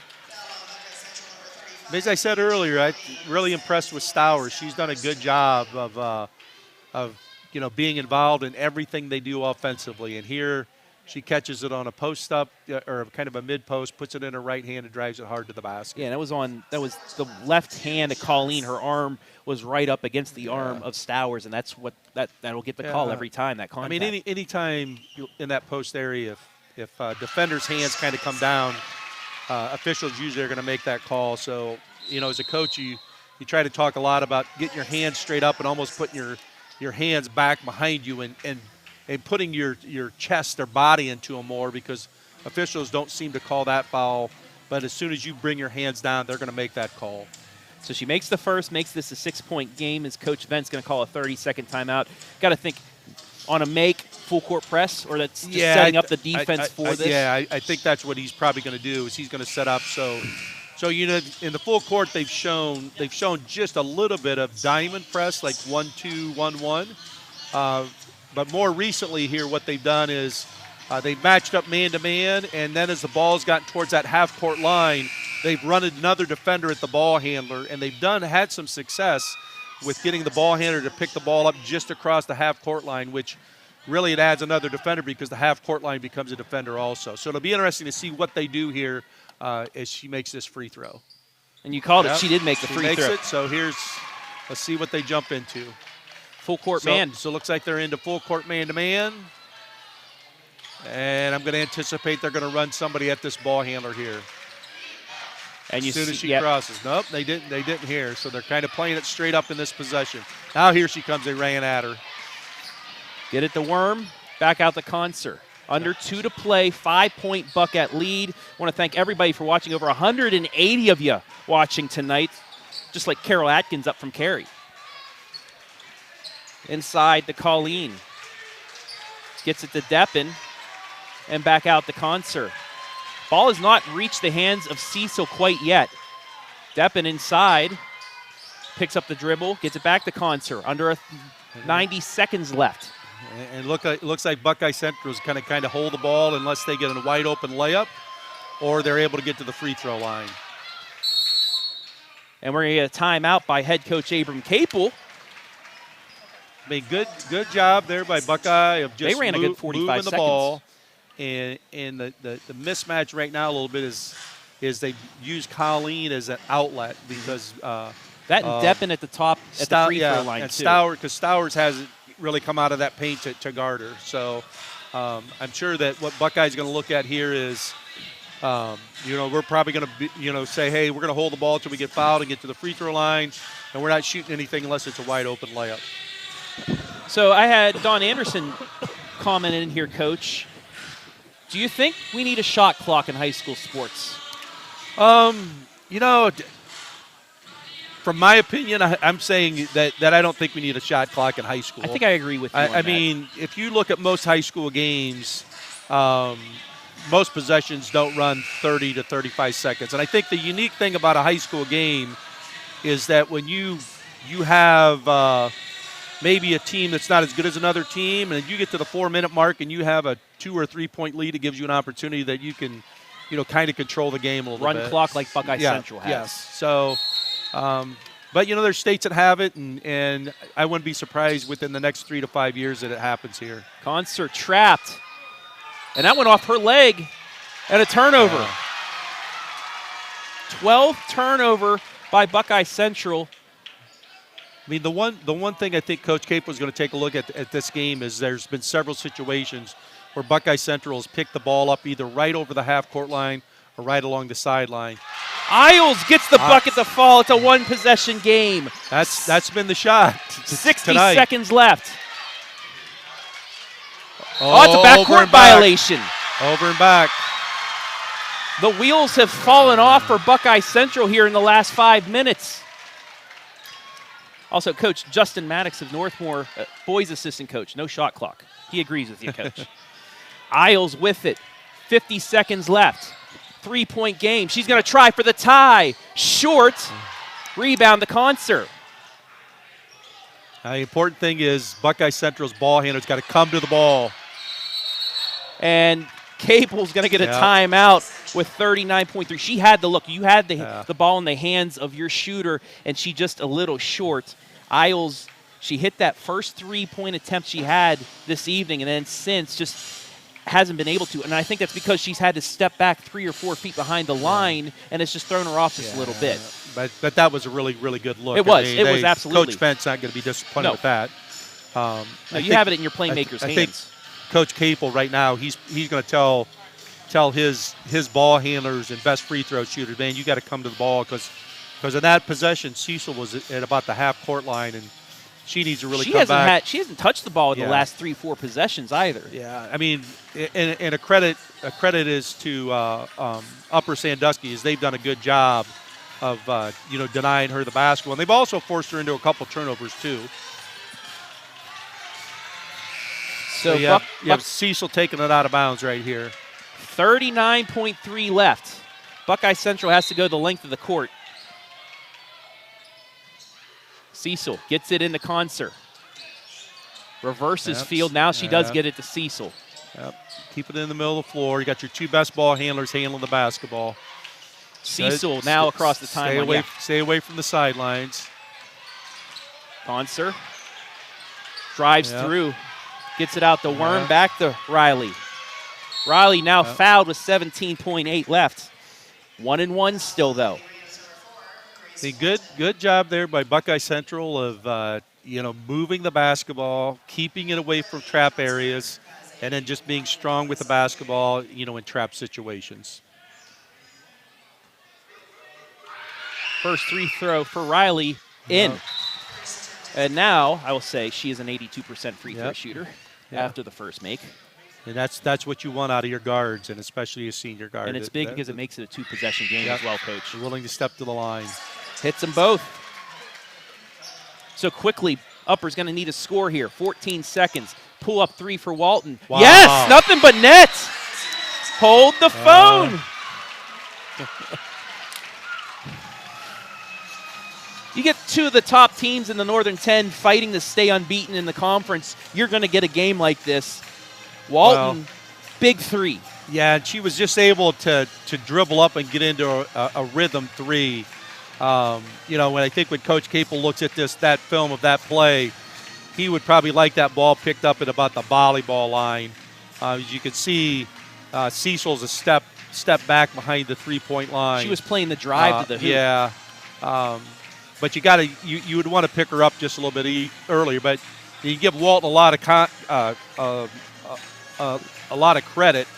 As I said earlier, I'm really impressed with Stour. She's done a good job of you know, being involved in everything they do offensively. And here she catches it on a post up or kind of a mid post, puts it in her right hand and drives it hard to the basket. Yeah, that was the left hand of Colleen. Her arm was right up against the arm of Stowers, and that's what that'll get the call every time, that contact. I mean, any time in that post area, if defenders' hands kind of come down, officials usually are going to make that call. So, you know, as a coach, you try to talk a lot about getting your hands straight up and almost putting your hands back behind you and putting your chest or body into them more, because officials don't seem to call that foul. But as soon as you bring your hands down, they're going to make that call. So she makes the first, makes this a 6-point game, as Coach Vent's going to call a 30-second timeout. Got to think on a make full court press, or that's just setting up the defense for this? Yeah, I think that's what he's probably going to do, is he's going to set up. So you know, in the full court, they've shown just a little bit of diamond press, like 1-2, 1-1. But more recently here, what they've done is they've matched up man-to-man, and then as the ball's gotten towards that half-court line, they've run another defender at the ball handler, and they've had some success with getting the ball handler to pick the ball up just across the half-court line, which really it adds another defender because the half-court line becomes a defender also. So it'll be interesting to see what they do here as she makes this free throw. And you called it. She did make the free throw. She makes it, so let's see what they jump into. Full court man. So it looks like they're into full court man-to-man. And I'm going to anticipate they're going to run somebody at this ball handler here. And as soon as she crosses. Nope, they didn't here. So they're kind of playing it straight up in this possession. Now here she comes. They ran at her. Get it to Worm. Back out the Concert. Under 2 to play. 5-point Buckeye lead. I want to thank everybody for watching. Over 180 of you watching tonight. Just like Carol Atkins up from Cary. Inside to Colleen. Gets it to Deppen. And back out the Concert. Ball has not reached the hands of Siesel quite yet. Deppen inside. Picks up the dribble. Gets it back to Concert. Under 90 seconds left. And looks like Buckeye Central is kind of hold the ball unless they get a wide open layup. or they're able to get to the free throw line. And we're going to get a timeout by head coach Abram Capel. I mean, good job there by Buckeye of just they ran a good 45 moving the seconds. ball. And the mismatch right now a little bit is they use Colleen as an outlet because That and Deppen at the top at the free throw line, and too. because Stowers hasn't really come out of that paint to guard her. So I'm sure that what Buckeye's going to look at here is, we're probably going to say, hey, we're going to hold the ball until we get fouled and get to the free throw line, and we're not shooting anything unless it's a wide open layup. So I had Don Anderson comment in here, Coach. Do you think we need a shot clock in high school sports? From my opinion, I'm saying that I don't think we need a shot clock in high school. I think I agree with you on I that. mean, if you look at most high school games, most possessions don't run 30 to 35 seconds. And I think the unique thing about a high school game is that when you have maybe a team that's not as good as another team, and you get to the 4-minute mark and you have a 2 or 3 point lead, it gives you an opportunity that you can, kind of control the game a little bit. Run clock like Buckeye Central has. Yes. So, but there's states that have it, and I wouldn't be surprised within the next 3 to 5 years that it happens here. Concert trapped. And that went off her leg and a turnover. 12th turnover by Buckeye Central. I mean, the one thing I think Coach Capel is going to take a look at this game is there's been several situations where Buckeye Central has picked the ball up either right over the half-court line or right along the sideline. Iles gets the bucket to fall. It's a one-possession game. That's been the shot 60 tonight. seconds left. Oh, it's a backcourt violation. Over and back. The wheels have fallen off for Buckeye Central here in the last 5 minutes. Also, Coach Justin Maddox of Northmore, boys assistant coach, no shot clock. He agrees with you, Coach. Iles with it. 50 seconds left. 3-point game. She's going to try for the tie. Short. Rebound the Concert. The important thing is Buckeye Central's ball handler's got to come to the ball. And Capel's going to get a timeout with 39.3. She had the look. You had the ball in the hands of your shooter, and she just a little short. Iles, she hit that first 3-point attempt she had this evening, and then since just hasn't been able to. And I think that's because she's had to step back 3 or 4 feet behind the line, and it's just thrown her off just a little bit. But that was a really, really good look. It was. It was absolutely. Coach Fent's not going to be disappointed with that. No, you have it in your playmaker's hands. I think Coach Capel right now, he's going to tell his ball handlers and best free throw shooters, man, you got to come to the ball because in that possession, Siesel was at about the half-court line, and she needs to really come back. She hasn't touched the ball in the last 3-4 possessions either. Yeah, I mean, and a credit is to Upper Sandusky, is they've done a good job of denying her the basketball, and they've also forced her into a couple turnovers too. So you have Siesel taking it out of bounds right here. 39.3 left. Buckeye Central has to go the length of the court. Siesel gets it into Concert. Reverses field. Now she does get it to Siesel. Yep. Keep it in the middle of the floor. You got your 2 best ball handlers handling the basketball. Siesel now across the timeline. Stay away from the sidelines. Concert drives through. Gets it out the worm, back to Riley. Riley now fouled with 17.8 left. 1-1 still, though. A good job there by Buckeye Central of moving the basketball, keeping it away from trap areas, and then just being strong with the basketball, in trap situations. First free throw for Riley in. And now I will say she is an 82% free throw shooter after the first make. And that's what you want out of your guards, and especially a senior guard. And it's big because it makes it a 2-possession game as well, Coach. You're willing to step to the line. Hits them both. So quickly, Upper's going to need a score here. 14 seconds. Pull up 3 for Walton. Wow. Yes, nothing but net. Hold the phone. You get 2 of the top teams in the Northern 10 fighting to stay unbeaten in the conference. You're going to get a game like this. Walton, big 3. Yeah, and she was just able to dribble up and get into a rhythm three. When I think when Coach Capel looks at that film of that play, he would probably like that ball picked up at about the volleyball line. As you can see, Cecil's a step back behind the three-point line. She was playing the drive to the hoop. Yeah, but you would want to pick her up just a little bit earlier. But you give Walton a lot of credit.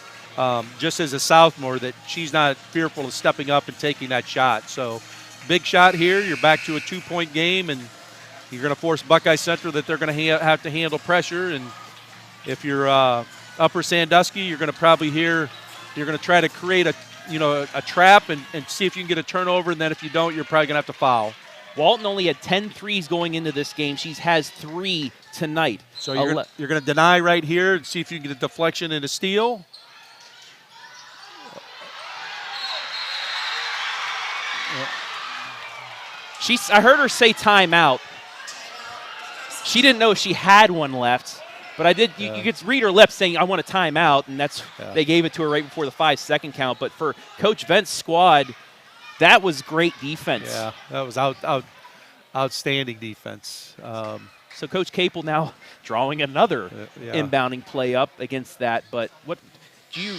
Just as a sophomore, that she's not fearful of stepping up and taking that shot. So, big shot here. You're back to a 2-point game, and you're going to force Buckeye Central that they're going to have to handle pressure. And if you're Upper Sandusky, you're going to probably you're going to try to create a trap and see if you can get a turnover. And then if you don't, you're probably going to have to foul. Walton only had 10 threes going into this game. She has 3 tonight. So you're going to deny right here and see if you can get a deflection and a steal. I heard her say timeout. She didn't know she had one left, but I did. You could read her lips saying, "I want a timeout," and they gave it to her right before the 5-second count. But for Coach Vent's squad, that was great defense. Yeah, that was outstanding defense. So Coach Capel now drawing another inbounding play up against that. But what do you?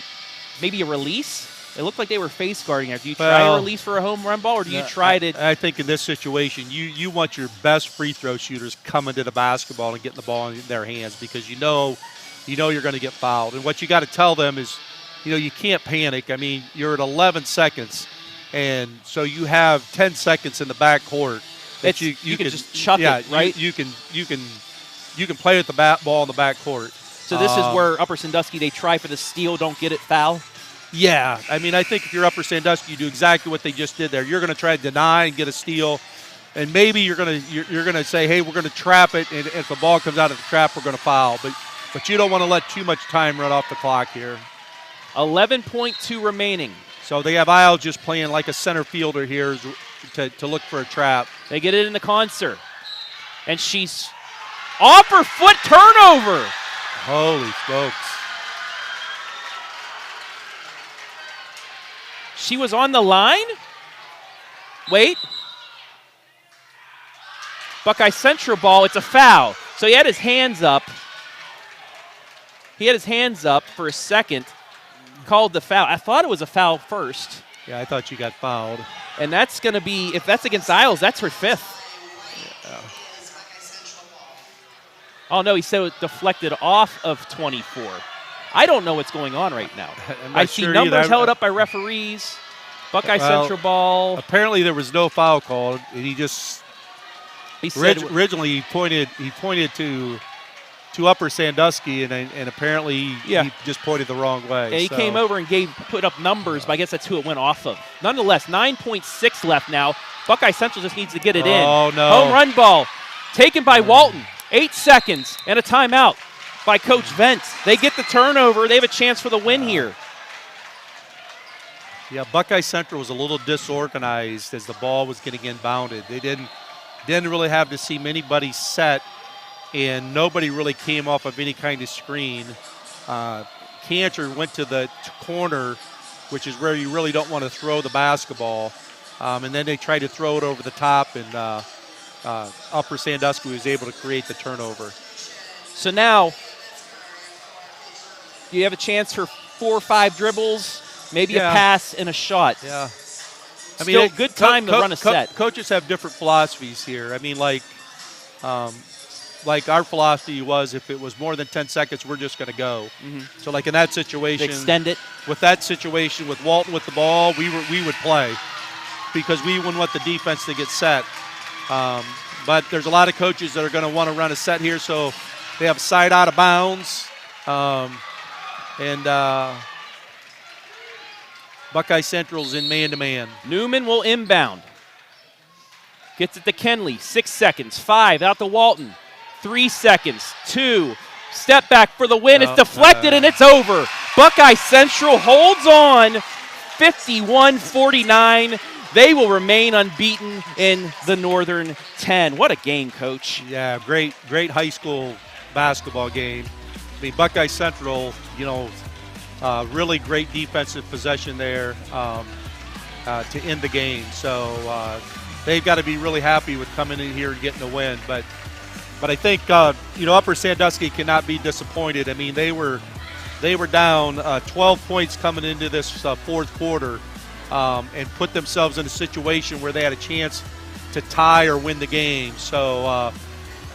Maybe a release? It looked like they were face guarding her. Do you try a release for a home run ball, or do you try to? I think in this situation, you want your best free throw shooters coming to the basketball and getting the ball in their hands, because you know you're going to get fouled. And what you got to tell them is, you can't panic. I mean, you're at 11 seconds, and so you have 10 seconds in the backcourt that you can just chuck it, right? You can play with the ball in the backcourt. So this is where Upper Sandusky, they try for the steal, don't get it, foul. Yeah, I mean, I think if you're Upper Sandusky, you do exactly what they just did there. You're going to try to deny and get a steal, and maybe you're going to say, hey, we're going to trap it, and if the ball comes out of the trap, we're going to foul. But you don't want to let too much time run off the clock here. 11.2 remaining. So they have Iles just playing like a center fielder here to look for a trap. They get it in the concert, and she's off her foot, turnover. Holy smokes. She was on the line? Wait. Buckeye Central ball, it's a foul. So he had his hands up. For a second. Called the foul. I thought it was a foul first. Yeah, I thought you got fouled. And that's going to be, if that's against Iles, that's her 5th. Yeah. Oh, no, he said it deflected off of 24. I don't know what's going on right now. I see numbers held up by referees. Buckeye Central ball. Apparently there was no foul called, and he said originally he pointed to Upper Sandusky, and apparently he just pointed the wrong way. Yeah, he came over and put up numbers, but I guess that's who it went off of. Nonetheless, 9.6 left now. Buckeye Central just needs to get it in. Oh, no. Home run ball taken by Walton. 8 seconds and a timeout by Coach Vents. They get the turnover. They have a chance for the win here. Yeah, Buckeye Central was a little disorganized as the ball was getting inbounded. They didn't really have to see anybody set, and nobody really came off of any kind of screen. Cantor went to the corner, which is where you really don't want to throw the basketball, and then they tried to throw it over the top, and Upper Sandusky was able to create the turnover. So now you have a chance for 4 or 5 dribbles, maybe a pass and a shot. Yeah. I mean, a good time to run a set. Coaches have different philosophies here. I mean, like our philosophy was, if it was more than 10 seconds, we're just going to go. Mm-hmm. So, like in that situation, extend it. With that situation, with Walton with the ball, we would play because we wouldn't want the defense to get set. But there's a lot of coaches that are going to want to run a set here, so they have a side out of bounds, and Buckeye Central's in man-to-man. Newman will inbound. Gets it to Kenley. 6 seconds. 5 out to Walton. 3 seconds. 2. Step back for the win. It's deflected and it's over. Buckeye Central holds on. 51-49. They will remain unbeaten in the Northern 10. What a game, Coach. Yeah, great high school basketball game. I mean, Buckeye Central, Really great defensive possession there to end the game. So they've got to be really happy with coming in here and getting the win. But I think Upper Sandusky cannot be disappointed. I mean, they were down 12 points coming into this fourth quarter and put themselves in a situation where they had a chance to tie or win the game. So,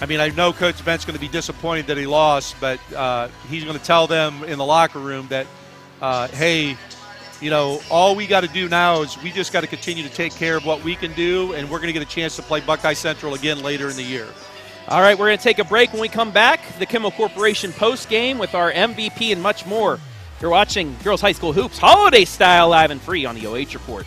I know Coach Bent's going to be disappointed that he lost, but he's going to tell them in the locker room that, hey, all we got to do now is we just got to continue to take care of what we can do, and we're going to get a chance to play Buckeye Central again later in the year. All right, we're going to take a break. When we come back, the Kimmel Corporation post-game with our MVP and much more. You're watching Girls High School Hoops Holiday Style live and free on the OH Report.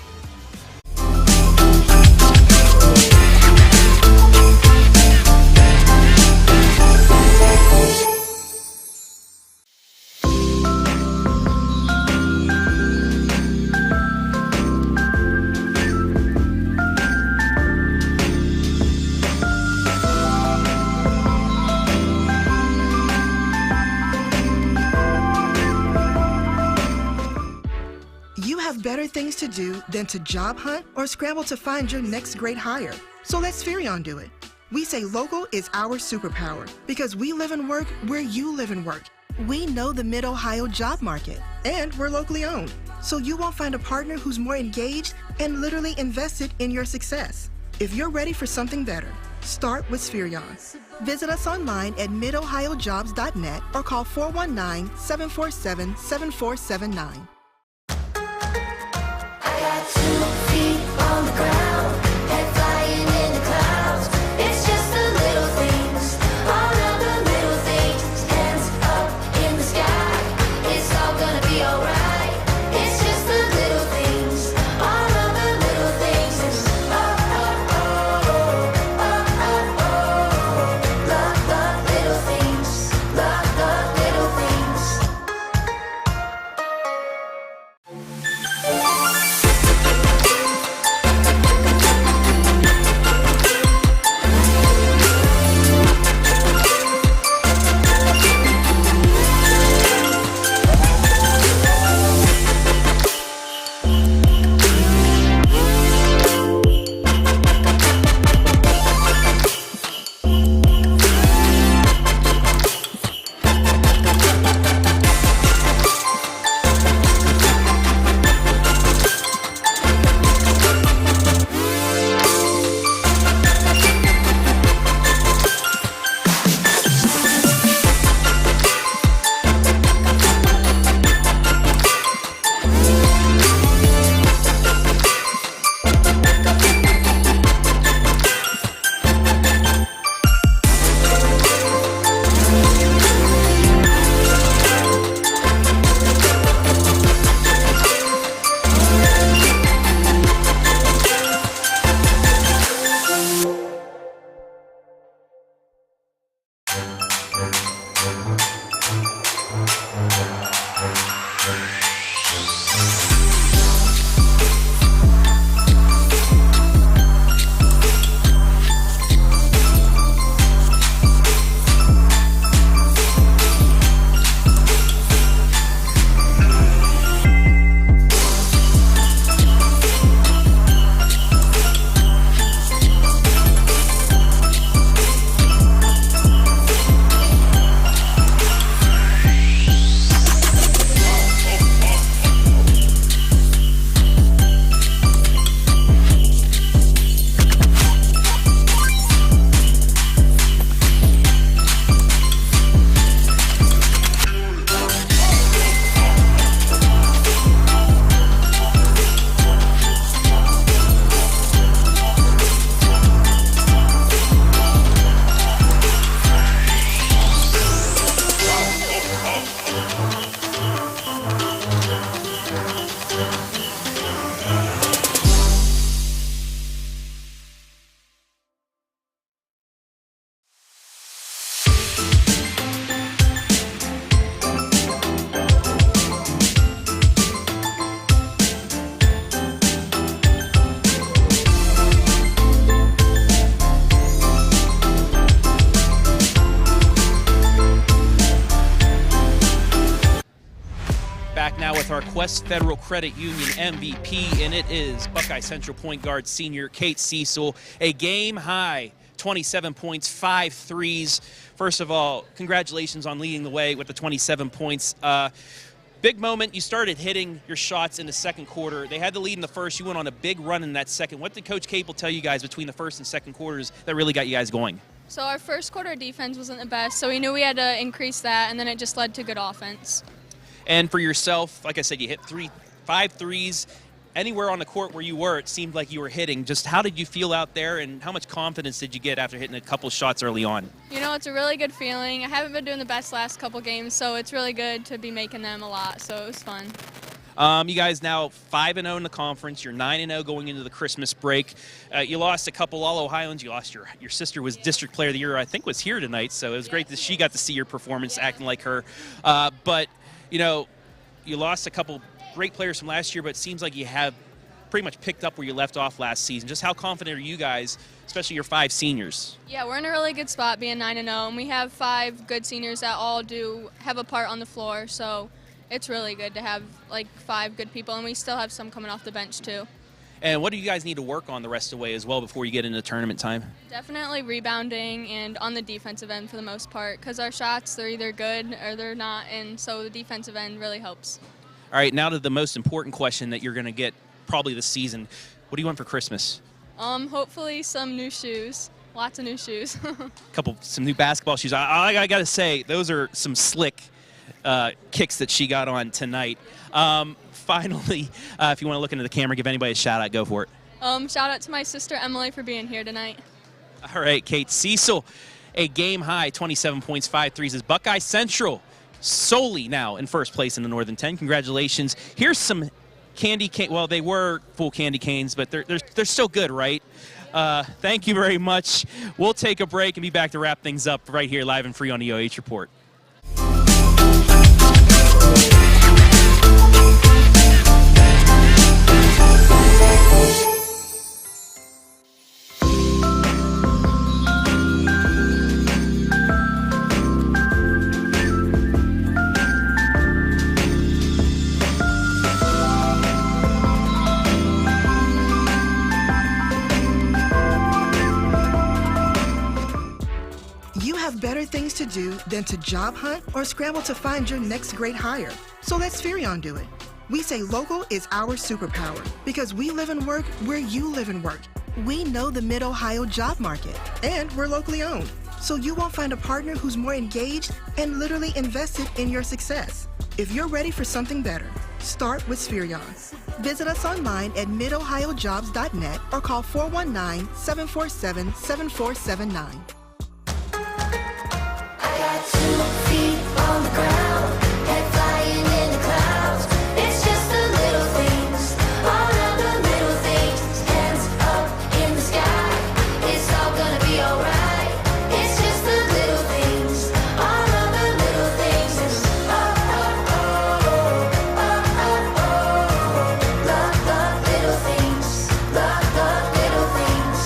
Better things to do than to job hunt or scramble to find your next great hire. So let Spherion do it. We say local is our superpower because we live and work where you live and work. We know the Mid-Ohio job market, and we're locally owned. So you won't find a partner who's more engaged and literally invested in your success. If you're ready for something better, start with Spherion. Visit us online at midohiojobs.net or call 419-747-7479. 2 feet on the ground, head flying in the clouds. It's just the little things, all of the little things. Hands up in the sky, it's all gonna be alright. It's just the little things, all of the little things. It's love the little things, love the little things. with our Quest Federal Credit Union MVP, and it is Buckeye Central point guard senior Kate Siesel. A game-high 27 points, 5 threes. First of all, congratulations on leading the way with the 27 points. Big moment. You started hitting your shots in the second quarter. They had the lead in the first. You went on a big run in that second. What did Coach Capel tell you guys between the first and second quarters that really got you guys going? So our first quarter defense wasn't the best, so we knew we had to increase that, and then it just led to good offense. And for yourself, like I said, you hit 5 threes. Anywhere on the court where you were, it seemed like you were hitting. Just how did you feel out there, and how much confidence did you get after hitting a couple shots early on? You know, it's a really good feeling. I haven't been doing the best last couple games, so it's really good to be making them a lot, so it was fun. You guys now 5-0 in the conference. You're 9-0 going into the Christmas break. You lost a couple All-Ohioans. You lost your sister was District Player of the Year, I think was here tonight, so it was great that she got to see your performance acting like her. But, you know, you lost a couple great players from last year, but it seems like you have pretty much picked up where you left off last season. Just how confident are you guys, especially your 5 seniors? Yeah, we're in a really good spot being 9-0, and we have 5 good seniors that all do have a part on the floor, so it's really good to have like 5 good people, and we still have some coming off the bench too. And what do you guys need to work on the rest of the way as well before you get into tournament time? Definitely rebounding and on the defensive end for the most part, because our shots, they're either good or they're not, and so the defensive end really helps. All right, now to the most important question that you're going to get probably this season. What do you want for Christmas? Hopefully some new shoes. Lots of new shoes. Some new basketball shoes. I got to say, those are some slick kicks that she got on tonight. Finally, if you want to look into the camera, give anybody a shout out, go for it. Shout out to my sister Emily for being here tonight. All right, Kate Siesel, a game high 27 points, 5 threes is Buckeye Central solely now in first place in the Northern 10. Congratulations. Here's some candy cane. Well, they were full candy canes, but they're still good, right? Thank you very much. We'll take a break and be back to wrap things up right here live and free on the OH Report. Better things to do than to job hunt or scramble to find your next great hire. So let Spherion do it. We say local is our superpower because we live and work where you live and work. We know the Mid-Ohio job market, and we're locally owned. So you won't find a partner who's more engaged and literally invested in your success. If you're ready for something better, start with Spherion. Visit us online at midohiojobs.net or call 419-747-7479. 2 feet on the ground, head flying in the clouds. It's just the little things, all of the little things. Hands up in the sky, it's all gonna be alright. It's just the little things, all of the little things. It's love the little things, love the little things.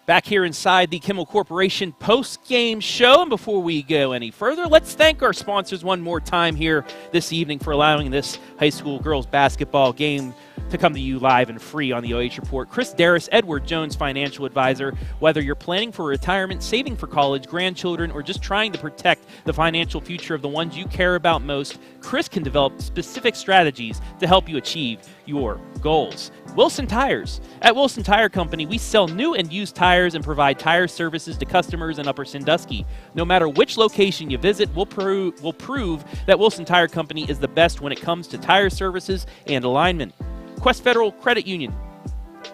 Back here inside the Kimmel Corporation post-game show, and before we go any further, let's thank our sponsors one more time here this evening for allowing this high school girls basketball game to come to you live and free on the OH Report. Chris Daris, Edward Jones Financial Advisor. Whether you're planning for retirement, saving for college, grandchildren, or just trying to protect the financial future of the ones you care about most, Chris can develop specific strategies to help you achieve your goals. Wilson Tires. At Wilson Tire Company, we sell new and used tires and provide tire services to customers in Upper Sandusky. No matter which location you visit, we'll prove that Wilson Tire Company is the best when it comes to tire services and alignment. Quest Federal Credit Union.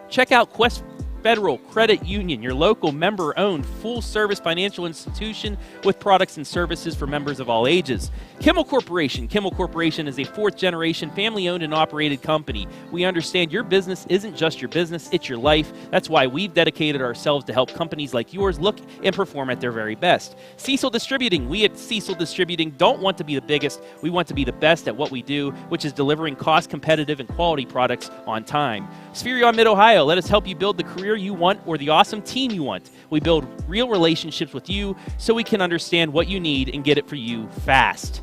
Check out Quest Federal Credit Union, your local member-owned full-service financial institution with products and services for members of all ages. Kimmel Corporation. Kimmel Corporation is a fourth-generation, family-owned and operated company. We understand your business isn't just your business, it's your life. That's why we've dedicated ourselves to help companies like yours look and perform at their very best. Siesel Distributing. We at Siesel Distributing don't want to be the biggest. We want to be the best at what we do, which is delivering cost-competitive and quality products on time. Spherion Mid-Ohio. Let us help you build the career you want or the awesome team you want. We build real relationships with you so we can understand what you need and get it for you fast.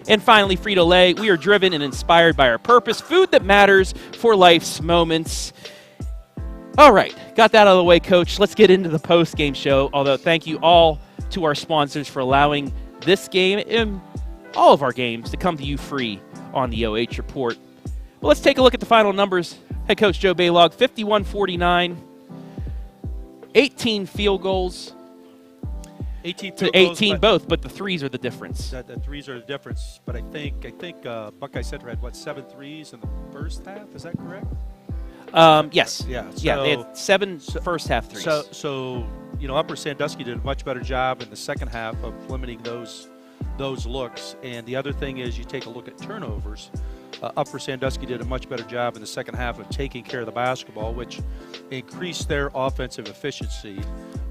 And finally, Frito Lay. We are driven and inspired by our purpose, food that matters for life's moments. All right, got that out of the way, Coach. Let's get into the post-game show. Although, thank you all to our sponsors for allowing this game and all of our games to come to you free on the OH Report. Well, let's take a look at the final numbers. Head coach Joe Baylog, 51-49, 18 field goals. 18 to field 18 goals, both, but the threes are the difference. The threes are the difference. But I think Buckeye Center had 7 threes in the first half. Is that correct? Yes. Yeah. They had 7 first half threes. So Upper Sandusky did a much better job in the second half of limiting those looks. And the other thing is, you take a look at turnovers. Upper Sandusky did a much better job in the second half of taking care of the basketball, which increased their offensive efficiency.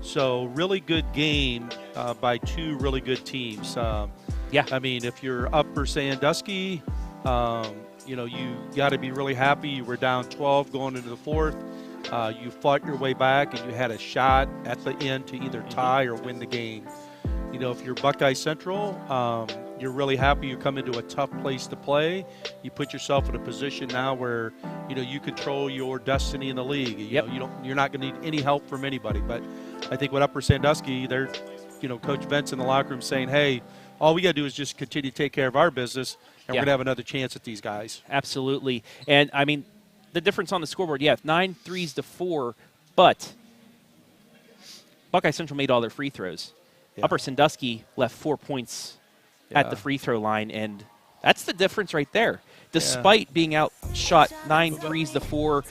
So really good game by 2 really good teams. Yeah. I mean, if you're Upper Sandusky, you got to be really happy. You were down 12 going into the fourth. You fought your way back, and you had a shot at the end to either tie or win the game. If you're Buckeye Central, you're really happy you come into a tough place to play. You put yourself in a position now where, you control your destiny in the league. You're not going to need any help from anybody. But I think with Upper Sandusky, they're, Coach Vent's in the locker room saying, hey, all we got to do is just continue to take care of our business, and we're going to have another chance at these guys. Absolutely. And, I mean, the difference on the scoreboard, 9 threes to 4, but Buckeye Central made all their free throws. Yeah. Upper Sandusky left 4 points at the free throw line, and that's the difference right there. Despite being outshot 9 threes to 4,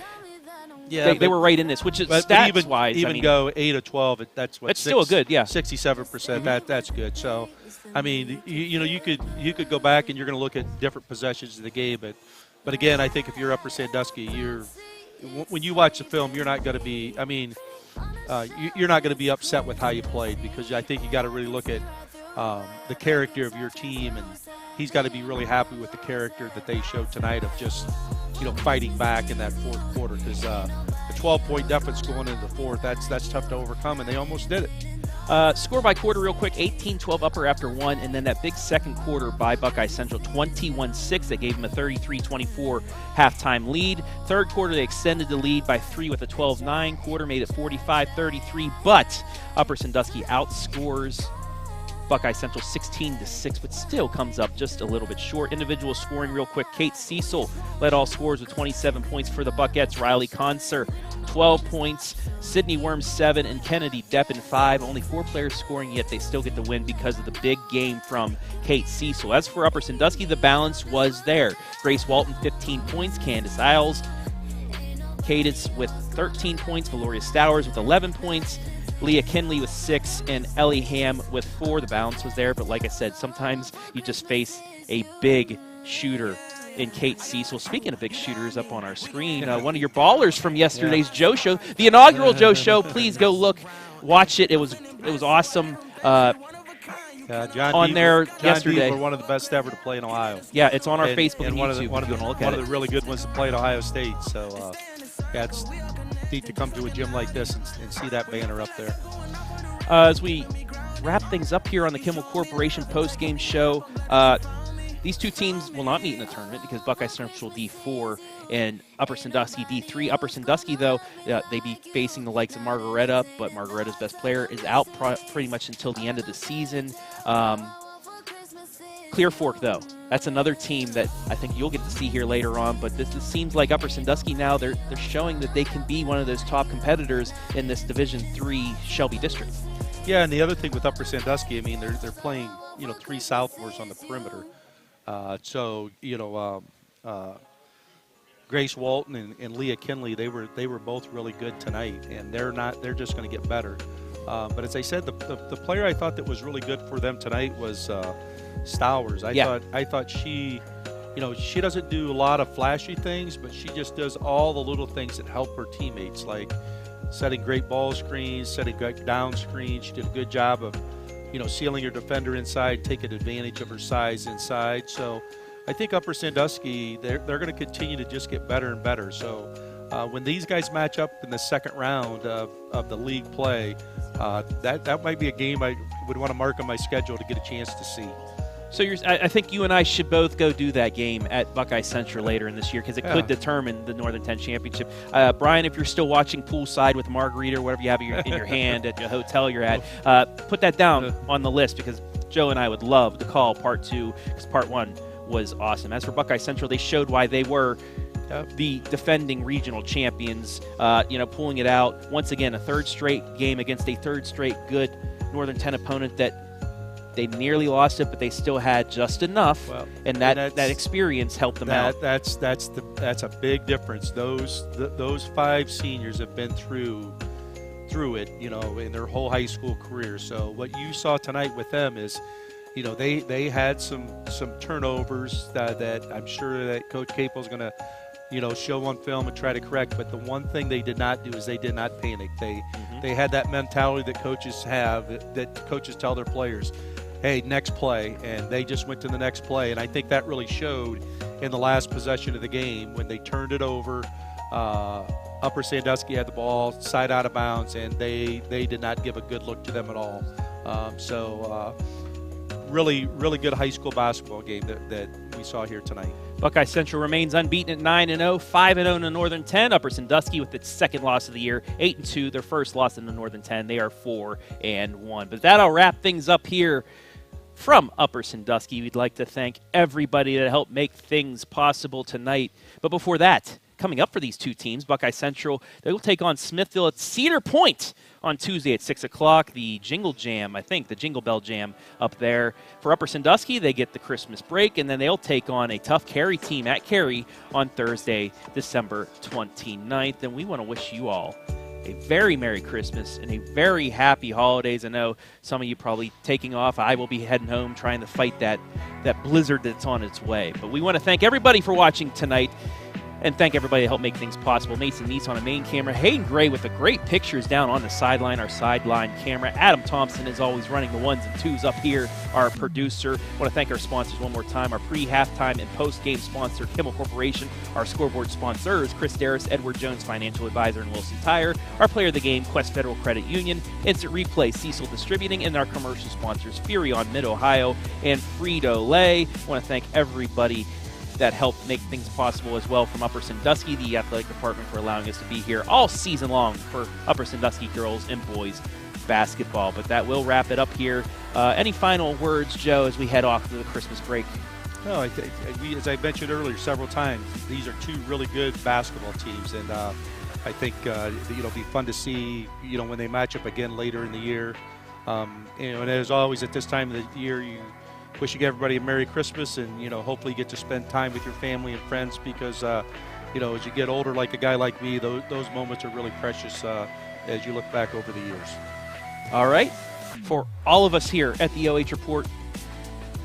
they were right in this, which is stats-wise. Even go 8 of 12, that's what. It's still good, 67%. Mm-hmm. That's good. So, I mean, you could go back and you're going to look at different possessions of the game, but again, I think if you're Upper Sandusky, when you watch the film, you're not going to be. I mean. You're not going to be upset with how you played, because I think you got to really look at the character of your team, and he's got to be really happy with the character that they showed tonight of just fighting back in that fourth quarter, because the 12-point deficit going into the fourth, that's tough to overcome, and they almost did it. Score by quarter real quick, 18-12 Upper after 1, and then that big second quarter by Buckeye Central, 21-6. That gave them a 33-24 halftime lead. Third quarter, they extended the lead by 3 with a 12-9. Quarter made it 45-33, but Upper Sandusky outscores Buckeye Central 16-6, but still comes up just a little bit short. Individual scoring real quick. Kate Siesel led all scorers with 27 points for the Buckettes. Riley Conser, 12 points. Sydney Worms, 7, and Kennedy Deppin, 5. Only 4 players scoring, yet they still get the win because of the big game from Kate Siesel. As for Upper Sandusky, the balance was there. Grace Walton, 15 points. Candace Iles, Kaidance with 13 points. Valoria Stowers with 11 points. Leah Kinley with 6, and Ellie Ham with 4. The balance was there, but like I said, sometimes you just face a big shooter in Kate Siesel. Speaking of big shooters, up on our screen, one of your ballers from yesterday's Joe Show, the inaugural Joe Show. Please go watch it. It was awesome. John on there yesterday. John one of the best ever to play in Ohio. Yeah, it's on our Facebook and one YouTube. One of the really good ones to play at Ohio State. So, neat to come to a gym like this and see that banner up there. As we wrap things up here on the Kimmel Corporation post-game show, these two teams will not meet in the tournament because Buckeye Central D4 and Upper Sandusky D3. Upper Sandusky, though, they be facing the likes of Margaretta, but Margaretta's best player is out pretty much until the end of the season. Clear Fork, though, that's another team that I think you'll get to see here later on, but this seems like Upper Sandusky now, they're showing that they can be one of those top competitors in this Division III Shelby district. Yeah, and the other thing with Upper Sandusky, I mean, they're playing, three sophomores on the perimeter. Grace Walton and Leah Kinley, they were both really good tonight, and they're just going to get better. But as I said, the player I thought that was really good for them tonight was Stowers. I thought she, she doesn't do a lot of flashy things, but she just does all the little things that help her teammates, like setting great ball screens, setting great down screens. She did a good job of, sealing her defender inside, taking advantage of her size inside. So I think Upper Sandusky, they're going to continue to just get better and better. So when these guys match up in the second round of the league play, that might be a game I would want to mark on my schedule to get a chance to see. So I think you and I should both go do that game at Buckeye Central later in this year because it could determine the Northern 10 Championship. Brian, if you're still watching poolside with a margarita or whatever you have in your hand at the hotel you're at, put that down on the list because Joe and I would love to call part 2 because part 1 was awesome. As for Buckeye Central, they showed why they were the defending regional champions, pulling it out. Once again, a third straight game against a third straight good Northern 10 opponent that they nearly lost it, but they still had just enough, and that experience helped them out. That's a big difference. Those 5 seniors have been through it, in their whole high school career. So what you saw tonight with them is, they had some turnovers that I'm sure that Coach Capel's going to, show on film and try to correct. But the one thing they did not do is they did not panic. They had that mentality that coaches have, that coaches tell their players, hey, next play, and they just went to the next play. And I think that really showed in the last possession of the game when they turned it over. Upper Sandusky had the ball side out of bounds, and they did not give a good look to them at all. Really, really good high school basketball game that we saw here tonight. Buckeye Central remains unbeaten at 9-0, 5-0 in the Northern 10. Upper Sandusky with its second loss of the year, 8-2, their first loss in the Northern 10. They are 4-1. But that'll wrap things up here from Upper Sandusky. We'd like to thank everybody that helped make things possible tonight. But before that, coming up for these two teams, Buckeye Central, they will take on Smithville at Cedar Point on Tuesday at 6 o'clock. The Jingle Bell Jam up there. For Upper Sandusky, they get the Christmas break, and then they'll take on a tough Cary team at Cary on Thursday, December 29th. And we want to wish you all a very Merry Christmas and a very happy holidays. I know some of you probably taking off. I will be heading home trying to fight that blizzard that's on its way. But we want to thank everybody for watching tonight. And thank everybody that helped make things possible. Mason Neese on a main camera. Hayden Gray with the great pictures down on the sideline, our sideline camera. Adam Thompson is always running the 1s and 2s up here, our producer. I want to thank our sponsors one more time. Our pre-halftime and post-game sponsor, Kimmel Corporation. Our scoreboard sponsors, Chris Daris, Edward Jones Financial Advisor, and Wilson Tire. Our player of the game, Quest Federal Credit Union. Instant Replay, Siesel Distributing. And our commercial sponsors, Spherion Mid-Ohio and Frito Lay. I want to thank everybody that helped make things possible as well from Upper Sandusky, the athletic department, for allowing us to be here all season long for Upper Sandusky girls and boys basketball. But that will wrap it up here. Any final words, Joe, as we head off to the Christmas break? No, as I mentioned earlier several times, these are two really good basketball teams, and I think it'll be fun to see when they match up again later in the year. And as always at this time of the year, wishing everybody a Merry Christmas, and hopefully you get to spend time with your family and friends, because as you get older, like a guy like me, those moments are really precious as you look back over the years. All right, for all of us here at the OH Report,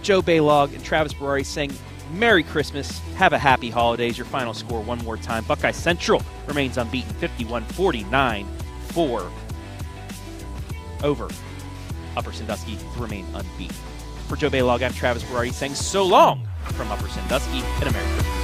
Joe Baylog and Travis Barari saying Merry Christmas, have a happy holidays. Your final score one more time: Buckeye Central remains unbeaten, 51-49 over Upper Sandusky to remain unbeaten. For Joe Baylog, I'm Travis Barari saying so long from Upper Sandusky and a Merry Christmas.